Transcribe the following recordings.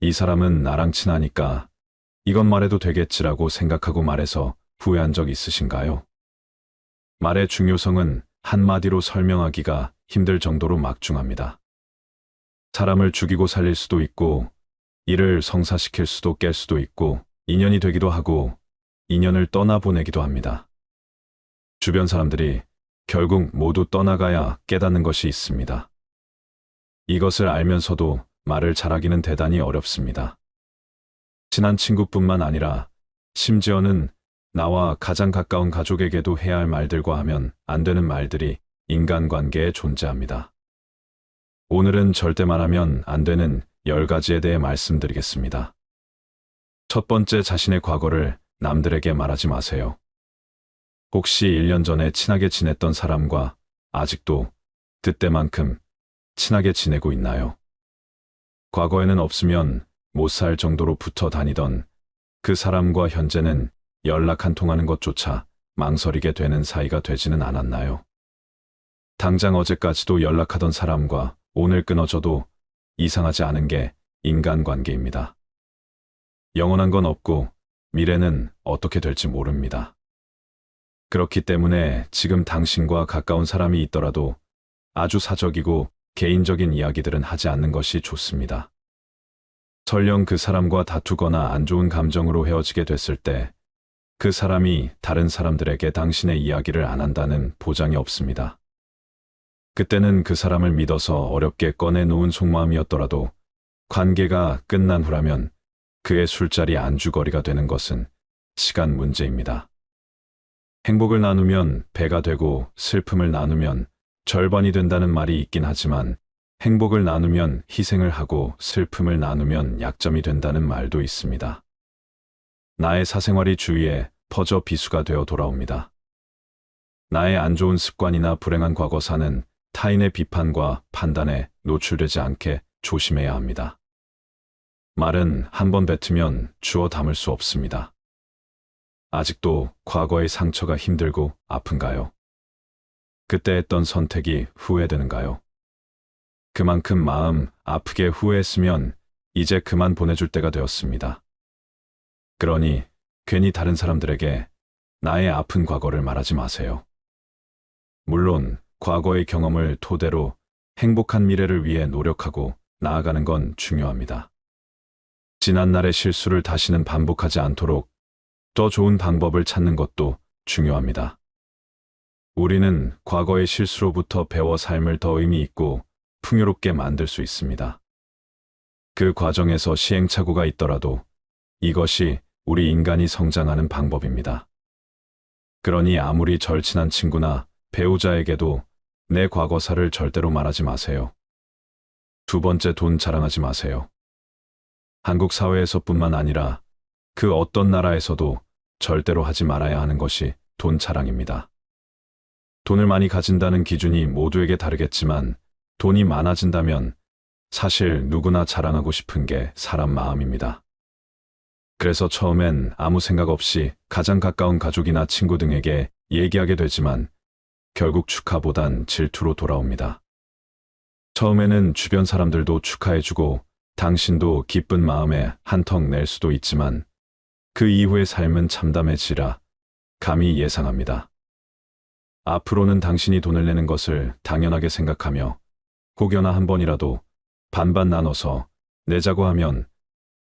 이 사람은 나랑 친하니까 이건 말해도 되겠지라고 생각하고 말해서 후회한 적 있으신가요? 말의 중요성은 한마디로 설명하기가 힘들 정도로 막중합니다. 사람을 죽이고 살릴 수도 있고, 일을 성사시킬 수도 깰 수도 있고, 인연이 되기도 하고, 인연을 떠나보내기도 합니다. 주변 사람들이 결국 모두 떠나가야 깨닫는 것이 있습니다. 이것을 알면서도 말을 잘하기는 대단히 어렵습니다. 친한 친구뿐만 아니라 심지어는 나와 가장 가까운 가족에게도 해야 할 말들과 하면 안 되는 말들이 인간관계에 존재합니다. 오늘은 절대 말하면 안 되는 10가지에 대해 말씀드리겠습니다. 첫 번째, 자신의 과거를 남들에게 말하지 마세요. 혹시 1년 전에 친하게 지냈던 사람과 아직도 그때만큼 친하게 지내고 있나요? 과거에는 없으면 못 살 정도로 붙어 다니던 그 사람과 현재는 연락 한 통하는 것조차 망설이게 되는 사이가 되지는 않았나요? 당장 어제까지도 연락하던 사람과 오늘 끊어져도 이상하지 않은 게 인간관계입니다. 영원한 건 없고 미래는 어떻게 될지 모릅니다. 그렇기 때문에 지금 당신과 가까운 사람이 있더라도 아주 사적이고 개인적인 이야기들은 하지 않는 것이 좋습니다. 설령 그 사람과 다투거나 안 좋은 감정으로 헤어지게 됐을 때 그 사람이 다른 사람들에게 당신의 이야기를 안 한다는 보장이 없습니다. 그때는 그 사람을 믿어서 어렵게 꺼내놓은 속마음이었더라도 관계가 끝난 후라면 그의 술자리 안주거리가 되는 것은 시간 문제입니다. 행복을 나누면 배가 되고 슬픔을 나누면 절반이 된다는 말이 있긴 하지만 행복을 나누면 희생을 하고 슬픔을 나누면 약점이 된다는 말도 있습니다. 나의 사생활이 주위에 퍼져 비수가 되어 돌아옵니다. 나의 안 좋은 습관이나 불행한 과거사는 타인의 비판과 판단에 노출되지 않게 조심해야 합니다. 말은 한 번 뱉으면 주워 담을 수 없습니다. 아직도 과거의 상처가 힘들고 아픈가요? 그때 했던 선택이 후회되는가요? 그만큼 마음 아프게 후회했으면 이제 그만 보내줄 때가 되었습니다. 그러니 괜히 다른 사람들에게 나의 아픈 과거를 말하지 마세요. 물론 과거의 경험을 토대로 행복한 미래를 위해 노력하고 나아가는 건 중요합니다. 지난날의 실수를 다시는 반복하지 않도록 더 좋은 방법을 찾는 것도 중요합니다. 우리는 과거의 실수로부터 배워 삶을 더 의미 있고 풍요롭게 만들 수 있습니다. 그 과정에서 시행착오가 있더라도 이것이 우리 인간이 성장하는 방법입니다. 그러니 아무리 절친한 친구나 배우자에게도 내 과거사를 절대로 말하지 마세요. 두 번째, 돈 자랑하지 마세요. 한국 사회에서뿐만 아니라 그 어떤 나라에서도 절대로 하지 말아야 하는 것이 돈 자랑입니다. 돈을 많이 가진다는 기준이 모두에게 다르겠지만 돈이 많아진다면 사실 누구나 자랑하고 싶은 게 사람 마음입니다. 그래서 처음엔 아무 생각 없이 가장 가까운 가족이나 친구 등에게 얘기하게 되지만 결국 축하보단 질투로 돌아옵니다. 처음에는 주변 사람들도 축하해주고 당신도 기쁜 마음에 한턱 낼 수도 있지만 그 이후의 삶은 참담해지라 감히 예상합니다. 앞으로는 당신이 돈을 내는 것을 당연하게 생각하며 혹여나 한 번이라도 반반 나눠서 내자고 하면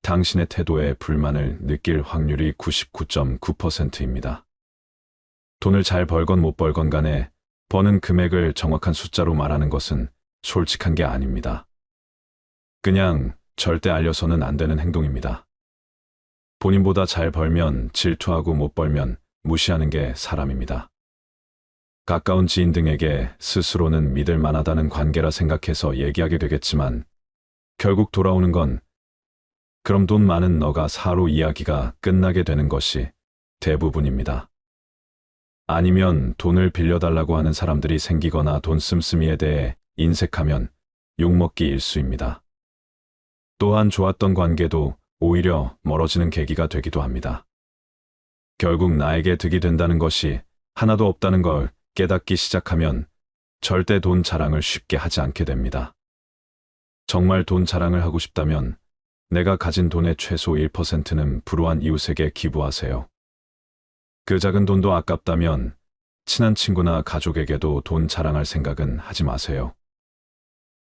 당신의 태도에 불만을 느낄 확률이 99.9%입니다. 돈을 잘 벌건 못 벌건 간에 버는 금액을 정확한 숫자로 말하는 것은 솔직한 게 아닙니다. 그냥 절대 알려서는 안 되는 행동입니다. 본인보다 잘 벌면 질투하고 못 벌면 무시하는 게 사람입니다. 가까운 지인 등에게 스스로는 믿을 만하다는 관계라 생각해서 얘기하게 되겠지만 결국 돌아오는 건 그럼 돈 많은 너가 사로 이야기가 끝나게 되는 것이 대부분입니다. 아니면 돈을 빌려달라고 하는 사람들이 생기거나 돈 씀씀이에 대해 인색하면 욕먹기 일쑤입니다. 또한 좋았던 관계도 오히려 멀어지는 계기가 되기도 합니다. 결국 나에게 득이 된다는 것이 하나도 없다는 걸 깨닫기 시작하면 절대 돈 자랑을 쉽게 하지 않게 됩니다. 정말 돈 자랑을 하고 싶다면 내가 가진 돈의 최소 1%는 불우한 이웃에게 기부하세요. 그 작은 돈도 아깝다면 친한 친구나 가족에게도 돈 자랑할 생각은 하지 마세요.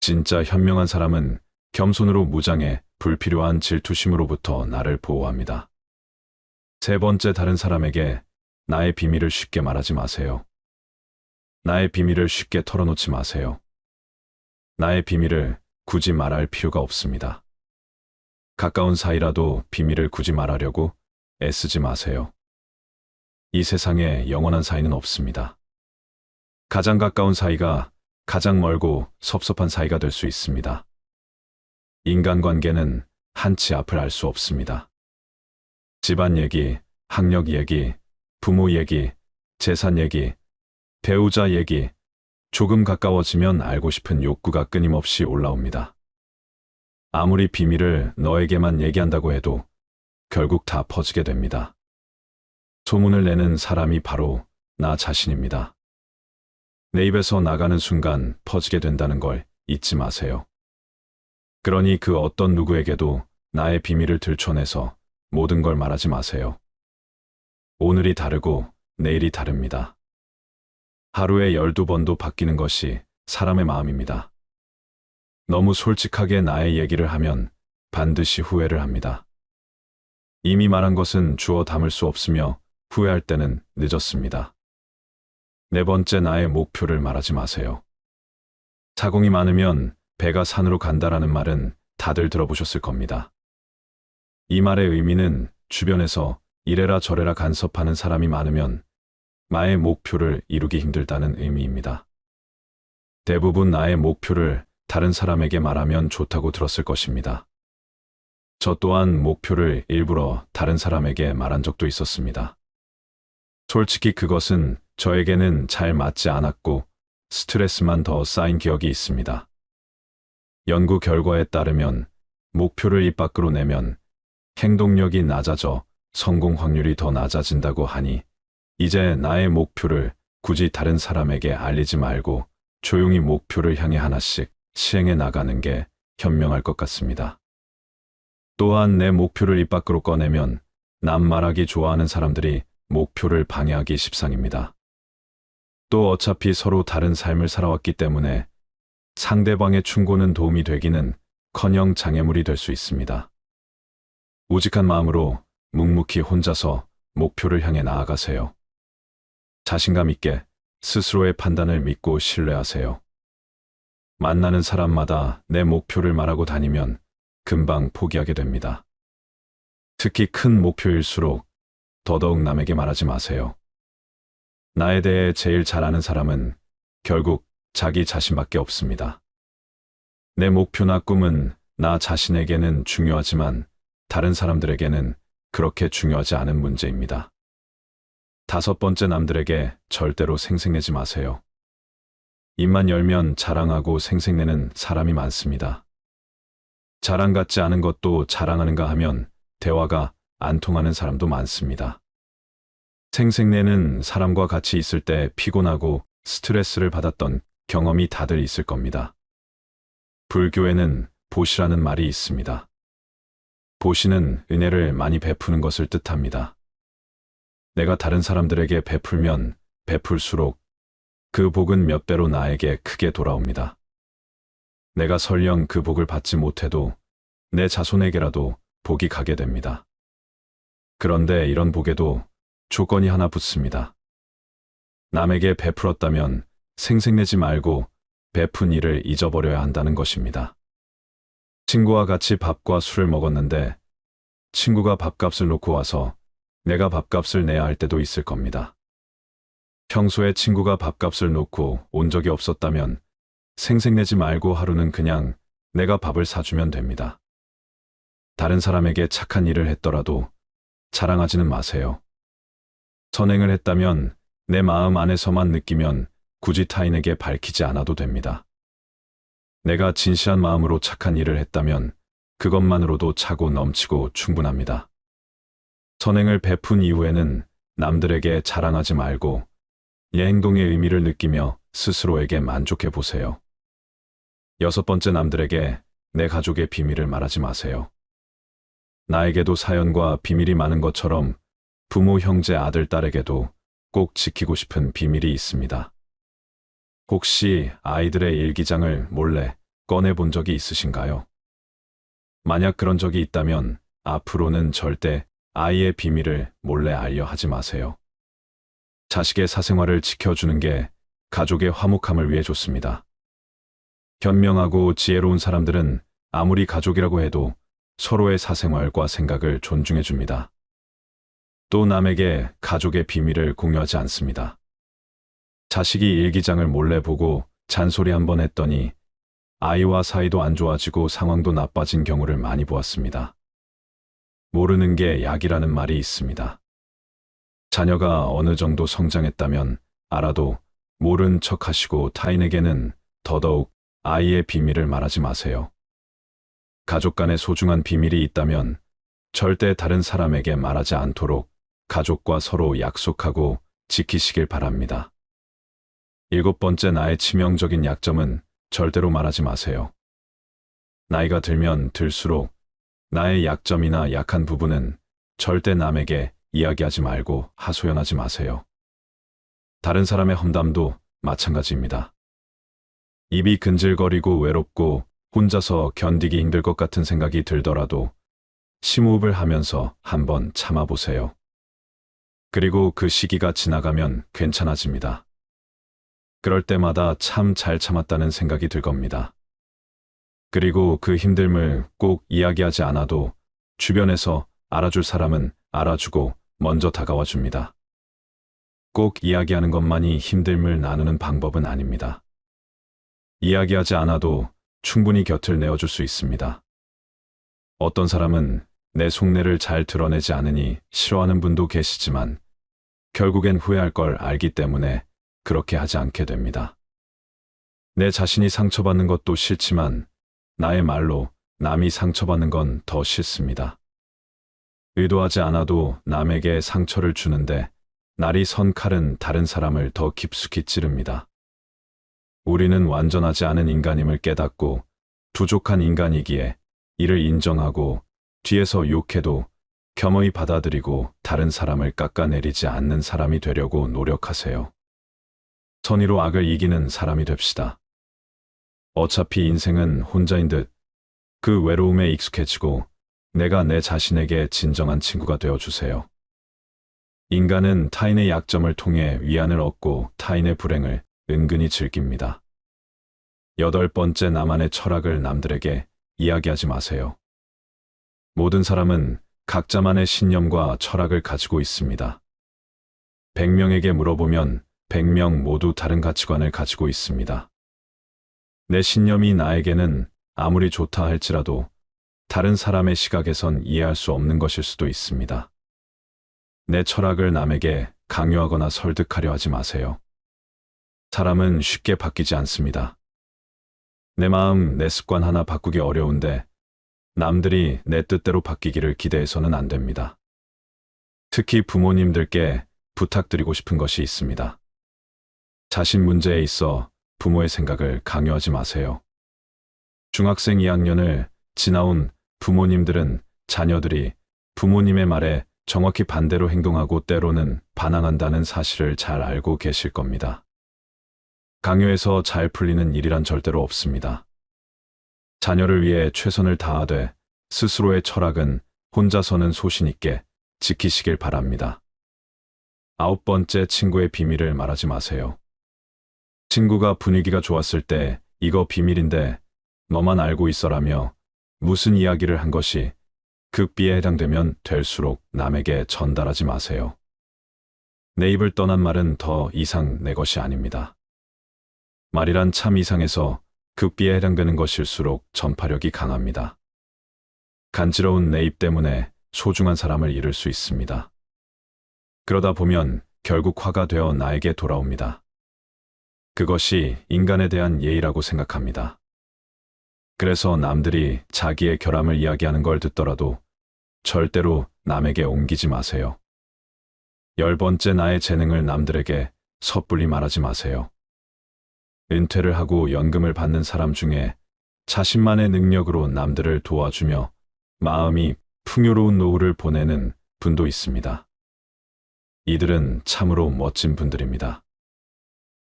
진짜 현명한 사람은 겸손으로 무장해 불필요한 질투심으로부터 나를 보호합니다. 세 번째, 다른 사람에게 나의 비밀을 쉽게 말하지 마세요. 나의 비밀을 쉽게 털어놓지 마세요. 나의 비밀을 굳이 말할 필요가 없습니다. 가까운 사이라도 비밀을 굳이 말하려고 애쓰지 마세요. 이 세상에 영원한 사이는 없습니다. 가장 가까운 사이가 가장 멀고 섭섭한 사이가 될 수 있습니다. 인간관계는 한치 앞을 알 수 없습니다. 집안 얘기, 학력 얘기, 부모 얘기, 재산 얘기, 배우자 얘기, 조금 가까워지면 알고 싶은 욕구가 끊임없이 올라옵니다. 아무리 비밀을 너에게만 얘기한다고 해도 결국 다 퍼지게 됩니다. 소문을 내는 사람이 바로 나 자신입니다. 내 입에서 나가는 순간 퍼지게 된다는 걸 잊지 마세요. 그러니 그 어떤 누구에게도 나의 비밀을 들춰내서 모든 걸 말하지 마세요. 오늘이 다르고 내일이 다릅니다. 하루에 12번도 바뀌는 것이 사람의 마음입니다. 너무 솔직하게 나의 얘기를 하면 반드시 후회를 합니다. 이미 말한 것은 주워 담을 수 없으며 후회할 때는 늦었습니다. 네 번째, 나의 목표를 말하지 마세요. 자궁이 많으면 배가 산으로 간다라는 말은 다들 들어보셨을 겁니다. 이 말의 의미는 주변에서 이래라 저래라 간섭하는 사람이 많으면 나의 목표를 이루기 힘들다는 의미입니다. 대부분 나의 목표를 다른 사람에게 말하면 좋다고 들었을 것입니다. 저 또한 목표를 일부러 다른 사람에게 말한 적도 있었습니다. 솔직히 그것은 저에게는 잘 맞지 않았고 스트레스만 더 쌓인 기억이 있습니다. 연구 결과에 따르면 목표를 입 밖으로 내면 행동력이 낮아져 성공 확률이 더 낮아진다고 하니 이제 나의 목표를 굳이 다른 사람에게 알리지 말고 조용히 목표를 향해 하나씩 시행해 나가는 게 현명할 것 같습니다. 또한 내 목표를 입 밖으로 꺼내면 남 말하기 좋아하는 사람들이 목표를 방해하기 십상입니다. 또 어차피 서로 다른 삶을 살아왔기 때문에 상대방의 충고는 도움이 되기는 커녕 장애물이 될 수 있습니다. 우직한 마음으로 묵묵히 혼자서 목표를 향해 나아가세요. 자신감 있게 스스로의 판단을 믿고 신뢰하세요. 만나는 사람마다 내 목표를 말하고 다니면 금방 포기하게 됩니다. 특히 큰 목표일수록 더더욱 남에게 말하지 마세요. 나에 대해 제일 잘 아는 사람은 결국 자기 자신밖에 없습니다. 내 목표나 꿈은 나 자신에게는 중요하지만 다른 사람들에게는 그렇게 중요하지 않은 문제입니다. 다섯 번째, 남들에게 절대로 생색내지 마세요. 입만 열면 자랑하고 생색내는 사람이 많습니다. 자랑 같지 않은 것도 자랑하는가 하면 대화가 안 통하는 사람도 많습니다. 생색내는 사람과 같이 있을 때 피곤하고 스트레스를 받았던 경험이 다들 있을 겁니다. 불교에는 보시라는 말이 있습니다. 보시는 은혜를 많이 베푸는 것을 뜻합니다. 내가 다른 사람들에게 베풀면 베풀수록 그 복은 몇 배로 나에게 크게 돌아옵니다. 내가 설령 그 복을 받지 못해도 내 자손에게라도 복이 가게 됩니다. 그런데 이런 복에도 조건이 하나 붙습니다. 남에게 베풀었다면 생색내지 말고 베푼 일을 잊어버려야 한다는 것입니다. 친구와 같이 밥과 술을 먹었는데 친구가 밥값을 놓고 와서 내가 밥값을 내야 할 때도 있을 겁니다. 평소에 친구가 밥값을 놓고 온 적이 없었다면 생색내지 말고 하루는 그냥 내가 밥을 사주면 됩니다. 다른 사람에게 착한 일을 했더라도 자랑하지는 마세요. 선행을 했다면 내 마음 안에서만 느끼면 굳이 타인에게 밝히지 않아도 됩니다. 내가 진실한 마음으로 착한 일을 했다면 그것만으로도 차고 넘치고 충분합니다. 선행을 베푼 이후에는 남들에게 자랑하지 말고 내 행동의 의미를 느끼며 스스로에게 만족해 보세요. 여섯 번째, 남들에게 내 가족의 비밀을 말하지 마세요. 나에게도 사연과 비밀이 많은 것처럼 부모, 형제, 아들, 딸에게도 꼭 지키고 싶은 비밀이 있습니다. 혹시 아이들의 일기장을 몰래 꺼내본 적이 있으신가요? 만약 그런 적이 있다면 앞으로는 절대 아이의 비밀을 몰래 알려 하지 마세요. 자식의 사생활을 지켜주는 게 가족의 화목함을 위해 좋습니다. 현명하고 지혜로운 사람들은 아무리 가족이라고 해도 서로의 사생활과 생각을 존중해 줍니다. 또 남에게 가족의 비밀을 공유하지 않습니다. 자식이 일기장을 몰래 보고 잔소리 한번 했더니 아이와 사이도 안 좋아지고 상황도 나빠진 경우를 많이 보았습니다. 모르는 게 약이라는 말이 있습니다. 자녀가 어느 정도 성장했다면 알아도 모른 척 하시고 타인에게는 더더욱 아이의 비밀을 말하지 마세요. 가족 간에 소중한 비밀이 있다면 절대 다른 사람에게 말하지 않도록 가족과 서로 약속하고 지키시길 바랍니다. 7번째, 나의 치명적인 약점은 절대로 말하지 마세요. 나이가 들면 들수록 나의 약점이나 약한 부분은 절대 남에게 이야기하지 말고 하소연하지 마세요. 다른 사람의 험담도 마찬가지입니다. 입이 근질거리고 외롭고 혼자서 견디기 힘들 것 같은 생각이 들더라도 심호흡을 하면서 한번 참아보세요. 그리고 그 시기가 지나가면 괜찮아집니다. 그럴 때마다 참 잘 참았다는 생각이 들 겁니다. 그리고 그 힘듦을 꼭 이야기하지 않아도 주변에서 알아줄 사람은 알아주고 먼저 다가와 줍니다. 꼭 이야기하는 것만이 힘듦을 나누는 방법은 아닙니다. 이야기하지 않아도 충분히 곁을 내어줄 수 있습니다. 어떤 사람은 내 속내를 잘 드러내지 않으니 싫어하는 분도 계시지만 결국엔 후회할 걸 알기 때문에 그렇게 하지 않게 됩니다. 내 자신이 상처받는 것도 싫지만 나의 말로 남이 상처받는 건 더 싫습니다. 의도하지 않아도 남에게 상처를 주는데 날이 선 칼은 다른 사람을 더 깊숙이 찌릅니다. 우리는 완전하지 않은 인간임을 깨닫고 부족한 인간이기에 이를 인정하고 뒤에서 욕해도 겸허히 받아들이고 다른 사람을 깎아내리지 않는 사람이 되려고 노력하세요. 선의로 악을 이기는 사람이 됩시다. 어차피 인생은 혼자인 듯 그 외로움에 익숙해지고 내가 내 자신에게 진정한 친구가 되어주세요. 인간은 타인의 약점을 통해 위안을 얻고 타인의 불행을 은근히 즐깁니다. 8번째, 나만의 철학을 남들에게 이야기하지 마세요. 모든 사람은 각자만의 신념과 철학을 가지고 있습니다. 100명에게 물어보면 100명 모두 다른 가치관을 가지고 있습니다. 내 신념이 나에게는 아무리 좋다 할지라도 다른 사람의 시각에선 이해할 수 없는 것일 수도 있습니다. 내 철학을 남에게 강요하거나 설득하려 하지 마세요. 사람은 쉽게 바뀌지 않습니다. 내 마음, 내 습관 하나 바꾸기 어려운데 남들이 내 뜻대로 바뀌기를 기대해서는 안 됩니다. 특히 부모님들께 부탁드리고 싶은 것이 있습니다. 자신 문제에 있어 부모의 생각을 강요하지 마세요. 중학생 2학년을 지나온 부모님들은 자녀들이 부모님의 말에 정확히 반대로 행동하고 때로는 반항한다는 사실을 잘 알고 계실 겁니다. 강요해서 잘 풀리는 일이란 절대로 없습니다. 자녀를 위해 최선을 다하되 스스로의 철학은 혼자서는 소신 있게 지키시길 바랍니다. 9번째, 친구의 비밀을 말하지 마세요. 친구가 분위기가 좋았을 때 이거 비밀인데 너만 알고 있어라며 무슨 이야기를 한 것이 극비에 해당되면 될수록 남에게 전달하지 마세요. 내 입을 떠난 말은 더 이상 내 것이 아닙니다. 말이란 참 이상해서 극비에 해당되는 것일수록 전파력이 강합니다. 간지러운 내 입 때문에 소중한 사람을 잃을 수 있습니다. 그러다 보면 결국 화가 되어 나에게 돌아옵니다. 그것이 인간에 대한 예의라고 생각합니다. 그래서 남들이 자기의 결함을 이야기하는 걸 듣더라도 절대로 남에게 옮기지 마세요. 10번째, 나의 재능을 남들에게 섣불리 말하지 마세요. 은퇴를 하고 연금을 받는 사람 중에 자신만의 능력으로 남들을 도와주며 마음이 풍요로운 노후를 보내는 분도 있습니다. 이들은 참으로 멋진 분들입니다.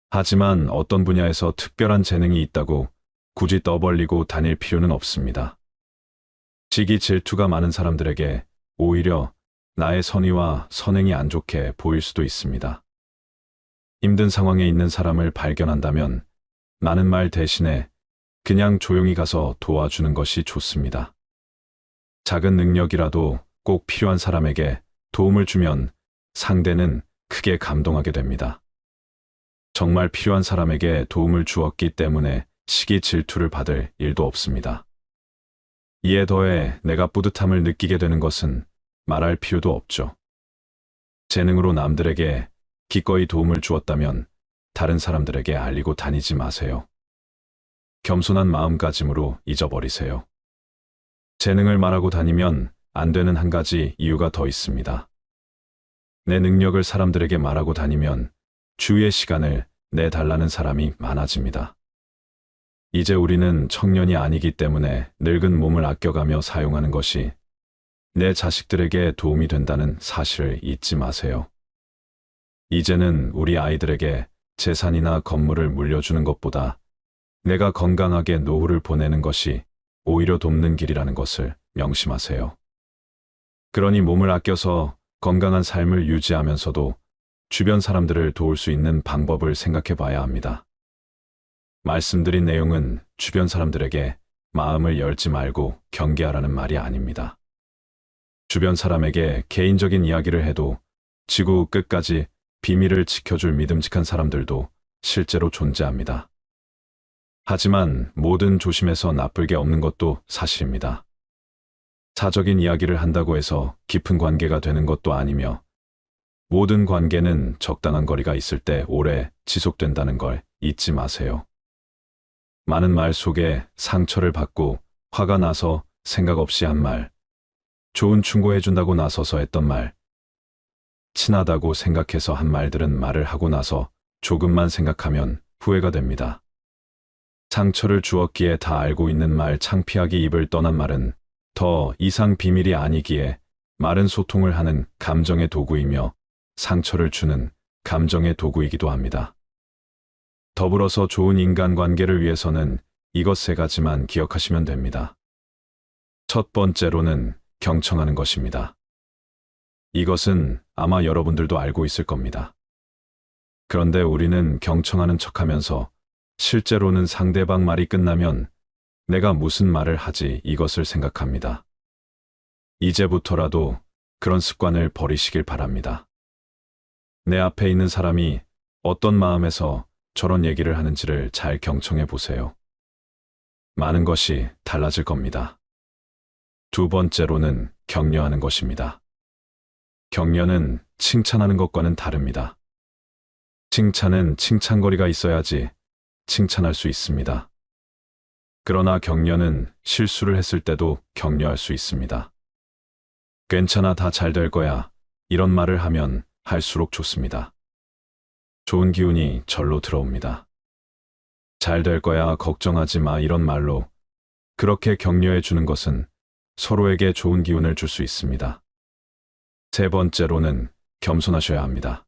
하지만 어떤 분야에서 특별한 재능이 있다고 굳이 떠벌리고 다닐 필요는 없습니다. 시기 질투가 많은 사람들에게 오히려 나의 선의와 선행이 안 좋게 보일 수도 있습니다. 힘든 상황에 있는 사람을 발견한다면 많은 말 대신에 그냥 조용히 가서 도와주는 것이 좋습니다. 작은 능력이라도 꼭 필요한 사람에게 도움을 주면 상대는 크게 감동하게 됩니다. 정말 필요한 사람에게 도움을 주었기 때문에 시기 질투를 받을 일도 없습니다. 이에 더해 내가 뿌듯함을 느끼게 되는 것은 말할 필요도 없죠. 재능으로 남들에게 기꺼이 도움을 주었다면 다른 사람들에게 알리고 다니지 마세요. 겸손한 마음가짐으로 잊어버리세요. 재능을 말하고 다니면 안 되는 한 가지 이유가 더 있습니다. 내 능력을 사람들에게 말하고 다니면 주위의 시간을 내달라는 사람이 많아집니다. 이제 우리는 청년이 아니기 때문에 늙은 몸을 아껴가며 사용하는 것이 내 자식들에게 도움이 된다는 사실을 잊지 마세요. 이제는 우리 아이들에게 재산이나 건물을 물려주는 것보다 내가 건강하게 노후를 보내는 것이 오히려 돕는 길이라는 것을 명심하세요. 그러니 몸을 아껴서 건강한 삶을 유지하면서도 주변 사람들을 도울 수 있는 방법을 생각해 봐야 합니다. 말씀드린 내용은 주변 사람들에게 마음을 열지 말고 경계하라는 말이 아닙니다. 주변 사람에게 개인적인 이야기를 해도 지구 끝까지 비밀을 지켜줄 믿음직한 사람들도 실제로 존재합니다. 하지만 뭐든 조심해서 나쁠 게 없는 것도 사실입니다. 사적인 이야기를 한다고 해서 깊은 관계가 되는 것도 아니며 모든 관계는 적당한 거리가 있을 때 오래 지속된다는 걸 잊지 마세요. 많은 말 속에 상처를 받고 화가 나서 생각 없이 한 말, 좋은 충고해준다고 나서서 했던 말, 친하다고 생각해서 한 말들은 말을 하고 나서 조금만 생각하면 후회가 됩니다. 상처를 주었기에 다 알고 있는 말, 창피하게 입을 떠난 말은 더 이상 비밀이 아니기에 말은 소통을 하는 감정의 도구이며 상처를 주는 감정의 도구이기도 합니다. 더불어서 좋은 인간관계를 위해서는 이것 세 가지만 기억하시면 됩니다. 첫 번째로는 경청하는 것입니다. 이것은 아마 여러분들도 알고 있을 겁니다. 그런데 우리는 경청하는 척하면서 실제로는 상대방 말이 끝나면 내가 무슨 말을 하지 이것을 생각합니다. 이제부터라도 그런 습관을 버리시길 바랍니다. 내 앞에 있는 사람이 어떤 마음에서 저런 얘기를 하는지를 잘 경청해 보세요. 많은 것이 달라질 겁니다. 두 번째로는 격려하는 것입니다. 격려는 칭찬하는 것과는 다릅니다. 칭찬은 칭찬거리가 있어야지 칭찬할 수 있습니다. 그러나 격려는 실수를 했을 때도 격려할 수 있습니다. 괜찮아, 다 잘 될 거야. 이런 말을 하면 할수록 좋습니다. 좋은 기운이 절로 들어옵니다. 잘 될 거야, 걱정하지 마, 이런 말로 그렇게 격려해 주는 것은 서로에게 좋은 기운을 줄 수 있습니다. 세 번째로는 겸손하셔야 합니다.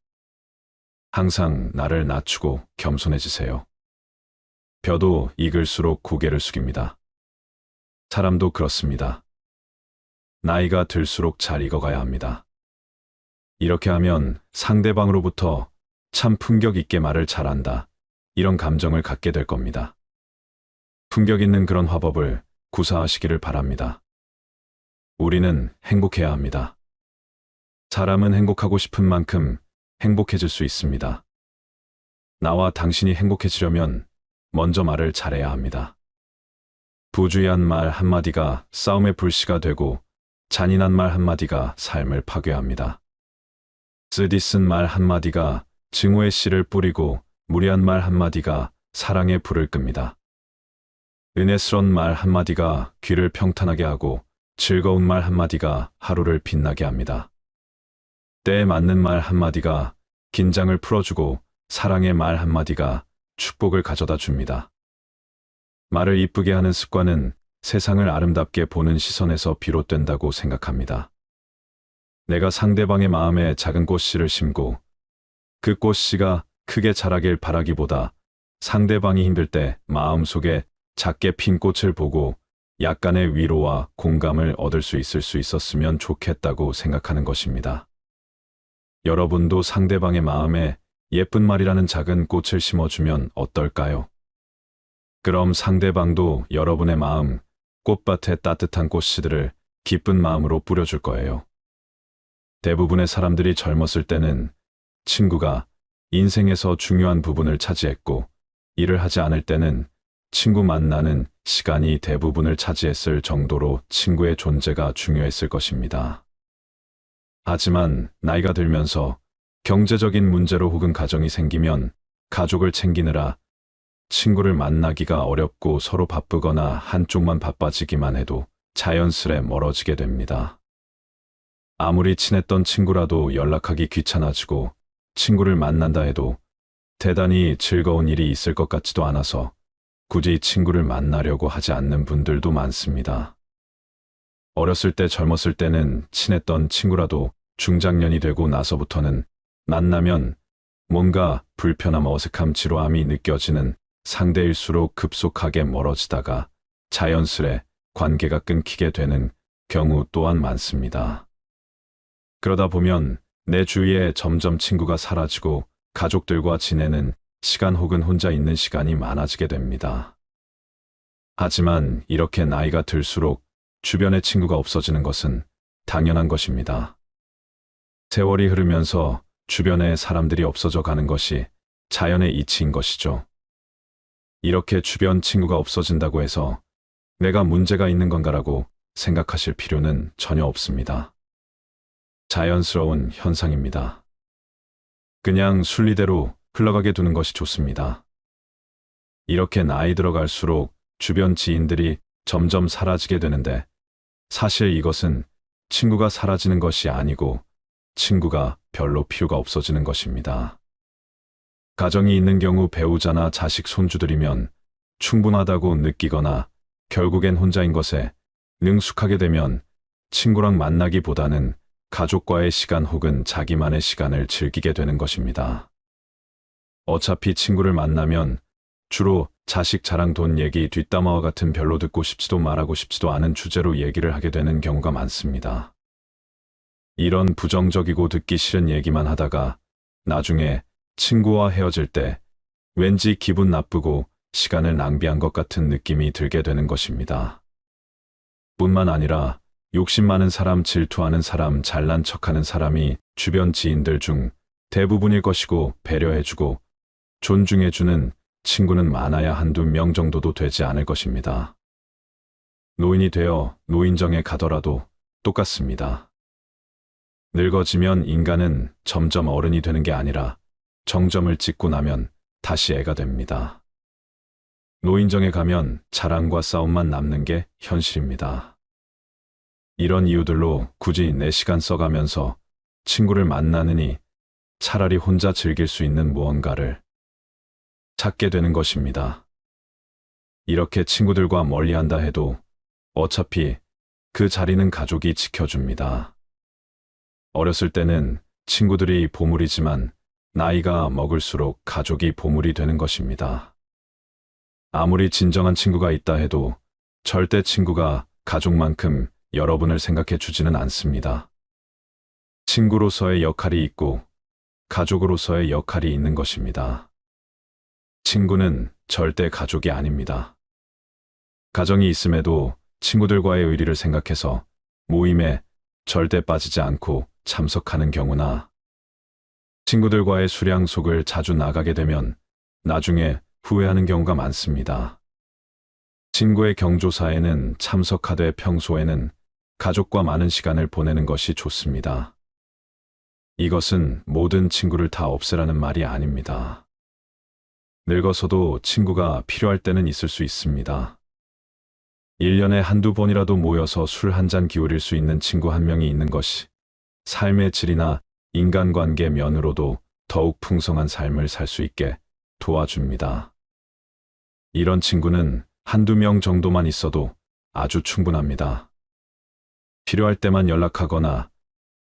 항상 나를 낮추고 겸손해지세요. 벼도 익을수록 고개를 숙입니다. 사람도 그렇습니다. 나이가 들수록 잘 익어가야 합니다. 이렇게 하면 상대방으로부터 참 품격 있게 말을 잘한다, 이런 감정을 갖게 될 겁니다. 품격 있는 그런 화법을 구사하시기를 바랍니다. 우리는 행복해야 합니다. 사람은 행복하고 싶은 만큼 행복해질 수 있습니다. 나와 당신이 행복해지려면 먼저 말을 잘해야 합니다. 부주의한 말 한마디가 싸움의 불씨가 되고 잔인한 말 한마디가 삶을 파괴합니다. 쓰디쓴 말 한마디가 증오의 씨를 뿌리고 무례한 말 한마디가 사랑의 불을 끕니다. 은혜스러운 말 한마디가 귀를 평탄하게 하고 즐거운 말 한마디가 하루를 빛나게 합니다. 때에 맞는 말 한마디가 긴장을 풀어주고 사랑의 말 한마디가 축복을 가져다 줍니다. 말을 이쁘게 하는 습관은 세상을 아름답게 보는 시선에서 비롯된다고 생각합니다. 내가 상대방의 마음에 작은 꽃씨를 심고 그 꽃씨가 크게 자라길 바라기보다 상대방이 힘들 때 마음속에 작게 핀 꽃을 보고 약간의 위로와 공감을 얻을 수 있었으면 좋겠다고 생각하는 것입니다. 여러분도 상대방의 마음에 예쁜 말이라는 작은 꽃을 심어주면 어떨까요? 그럼 상대방도 여러분의 마음, 꽃밭에 따뜻한 꽃씨들을 기쁜 마음으로 뿌려줄 거예요. 대부분의 사람들이 젊었을 때는 친구가 인생에서 중요한 부분을 차지했고, 일을 하지 않을 때는 친구 만나는 시간이 대부분을 차지했을 정도로 친구의 존재가 중요했을 것입니다. 하지만 나이가 들면서 경제적인 문제로 혹은 가정이 생기면 가족을 챙기느라 친구를 만나기가 어렵고 서로 바쁘거나 한쪽만 바빠지기만 해도 자연스레 멀어지게 됩니다. 아무리 친했던 친구라도 연락하기 귀찮아지고 친구를 만난다 해도 대단히 즐거운 일이 있을 것 같지도 않아서 굳이 친구를 만나려고 하지 않는 분들도 많습니다. 어렸을 때 젊었을 때는 친했던 친구라도 중장년이 되고 나서부터는 만나면 뭔가 불편함, 어색함, 지루함이 느껴지는 상대일수록 급속하게 멀어지다가 자연스레 관계가 끊기게 되는 경우 또한 많습니다. 그러다 보면 내 주위에 점점 친구가 사라지고 가족들과 지내는 시간 혹은 혼자 있는 시간이 많아지게 됩니다. 하지만 이렇게 나이가 들수록 주변에 친구가 없어지는 것은 당연한 것입니다. 세월이 흐르면서 주변에 사람들이 없어져 가는 것이 자연의 이치인 것이죠. 이렇게 주변 친구가 없어진다고 해서 내가 문제가 있는 건가라고 생각하실 필요는 전혀 없습니다. 자연스러운 현상입니다. 그냥 순리대로 흘러가게 두는 것이 좋습니다. 이렇게 나이 들어갈수록 주변 지인들이 점점 사라지게 되는데 사실 이것은 친구가 사라지는 것이 아니고 친구가 별로 필요가 없어지는 것입니다. 가정이 있는 경우 배우자나 자식, 손주들이면 충분하다고 느끼거나 결국엔 혼자인 것에 능숙하게 되면 친구랑 만나기보다는 가족과의 시간 혹은 자기만의 시간을 즐기게 되는 것입니다. 어차피 친구를 만나면 주로 자식 자랑, 돈 얘기, 뒷담화와 같은 별로 듣고 싶지도 말하고 싶지도 않은 주제로 얘기를 하게 되는 경우가 많습니다. 이런 부정적이고 듣기 싫은 얘기만 하다가 나중에 친구와 헤어질 때 왠지 기분 나쁘고 시간을 낭비한 것 같은 느낌이 들게 되는 것입니다. 뿐만 아니라 욕심 많은 사람, 질투하는 사람, 잘난 척하는 사람이 주변 지인들 중 대부분일 것이고 배려해주고 존중해주는 친구는 많아야 한두 명 정도도 되지 않을 것입니다. 노인이 되어 노인정에 가더라도 똑같습니다. 늙어지면 인간은 점점 어른이 되는 게 아니라 정점을 찍고 나면 다시 애가 됩니다. 노인정에 가면 자랑과 싸움만 남는 게 현실입니다. 이런 이유들로 굳이 내 시간 써가면서 친구를 만나느니 차라리 혼자 즐길 수 있는 무언가를 찾게 되는 것입니다. 이렇게 친구들과 멀리한다 해도 어차피 그 자리는 가족이 지켜줍니다. 어렸을 때는 친구들이 보물이지만 나이가 먹을수록 가족이 보물이 되는 것입니다. 아무리 진정한 친구가 있다 해도 절대 친구가 가족만큼 여러분을 생각해 주지는 않습니다. 친구로서의 역할이 있고 가족으로서의 역할이 있는 것입니다. 친구는 절대 가족이 아닙니다. 가정이 있음에도 친구들과의 의리를 생각해서 모임에 절대 빠지지 않고 참석하는 경우나 친구들과의 수량속을 자주 나가게 되면 나중에 후회하는 경우가 많습니다. 친구의 경조사에는 참석하되 평소에는 가족과 많은 시간을 보내는 것이 좋습니다. 이것은 모든 친구를 다 없애라는 말이 아닙니다. 늙어서도 친구가 필요할 때는 있을 수 있습니다. 1년에 한두 번이라도 모여서 술 한 잔 기울일 수 있는 친구 한 명이 있는 것이 삶의 질이나 인간관계 면으로도 더욱 풍성한 삶을 살 수 있게 도와줍니다. 이런 친구는 한두 명 정도만 있어도 아주 충분합니다. 필요할 때만 연락하거나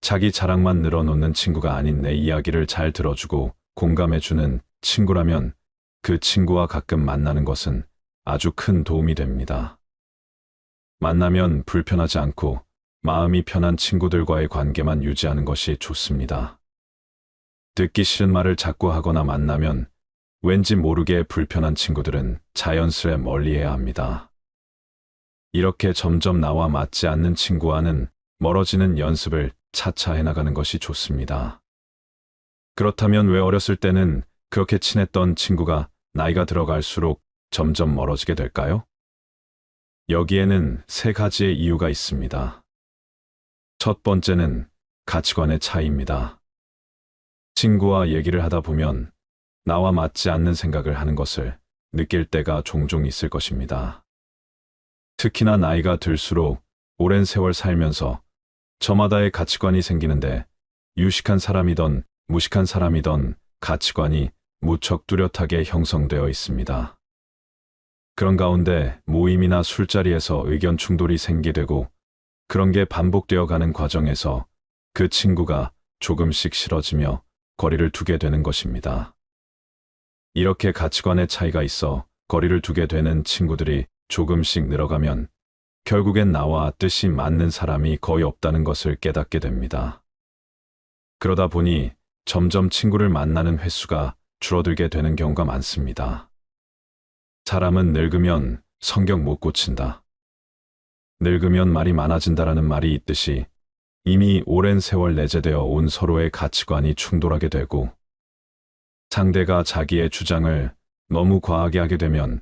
자기 자랑만 늘어놓는 친구가 아닌 내 이야기를 잘 들어주고 공감해주는 친구라면 그 친구와 가끔 만나는 것은 아주 큰 도움이 됩니다. 만나면 불편하지 않고 마음이 편한 친구들과의 관계만 유지하는 것이 좋습니다. 듣기 싫은 말을 자꾸 하거나 만나면 왠지 모르게 불편한 친구들은 자연스레 멀리해야 합니다. 이렇게 점점 나와 맞지 않는 친구와는 멀어지는 연습을 차차 해나가는 것이 좋습니다. 그렇다면 왜 어렸을 때는 그렇게 친했던 친구가 나이가 들어갈수록 점점 멀어지게 될까요? 여기에는 세 가지의 이유가 있습니다. 첫 번째는 가치관의 차이입니다. 친구와 얘기를 하다 보면 나와 맞지 않는 생각을 하는 것을 느낄 때가 종종 있을 것입니다. 특히나 나이가 들수록 오랜 세월 살면서 저마다의 가치관이 생기는데 유식한 사람이던 무식한 사람이던 가치관이 무척 뚜렷하게 형성되어 있습니다. 그런 가운데 모임이나 술자리에서 의견 충돌이 생기되고 그런 게 반복되어 가는 과정에서 그 친구가 조금씩 싫어지며 거리를 두게 되는 것입니다. 이렇게 가치관의 차이가 있어 거리를 두게 되는 친구들이 조금씩 늘어가면 결국엔 나와 뜻이 맞는 사람이 거의 없다는 것을 깨닫게 됩니다. 그러다 보니 점점 친구를 만나는 횟수가 줄어들게 되는 경우가 많습니다. 사람은 늙으면 성격 못 고친다. 늙으면 말이 많아진다라는 말이 있듯이 이미 오랜 세월 내재되어 온 서로의 가치관이 충돌하게 되고 상대가 자기의 주장을 너무 과하게 하게 되면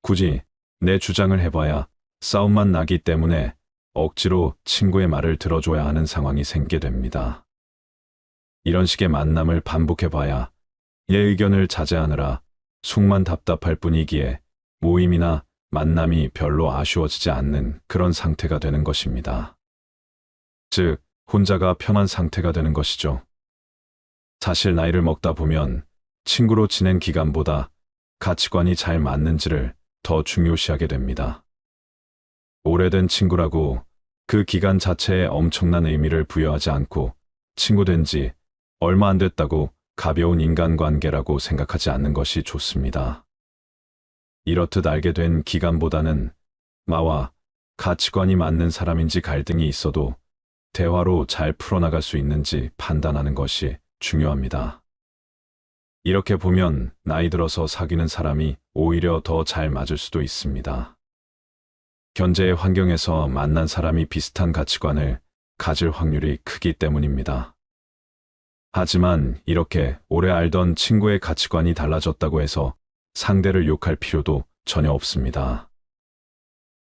굳이 내 주장을 해봐야 싸움만 나기 때문에 억지로 친구의 말을 들어줘야 하는 상황이 생기게 됩니다. 이런 식의 만남을 반복해봐야 얘 의견을 자제하느라 속만 답답할 뿐이기에 모임이나 만남이 별로 아쉬워지지 않는 그런 상태가 되는 것입니다. 즉, 혼자가 편한 상태가 되는 것이죠. 사실 나이를 먹다 보면 친구로 지낸 기간보다 가치관이 잘 맞는지를 더 중요시하게 됩니다. 오래된 친구라고 그 기간 자체에 엄청난 의미를 부여하지 않고 친구 된 지 얼마 안 됐다고 가벼운 인간관계라고 생각하지 않는 것이 좋습니다. 이렇듯 알게 된 기간보다는 나와 가치관이 맞는 사람인지 갈등이 있어도 대화로 잘 풀어나갈 수 있는지 판단하는 것이 중요합니다. 이렇게 보면 나이 들어서 사귀는 사람이 오히려 더 잘 맞을 수도 있습니다. 현재의 환경에서 만난 사람이 비슷한 가치관을 가질 확률이 크기 때문입니다. 하지만 이렇게 오래 알던 친구의 가치관이 달라졌다고 해서 상대를 욕할 필요도 전혀 없습니다.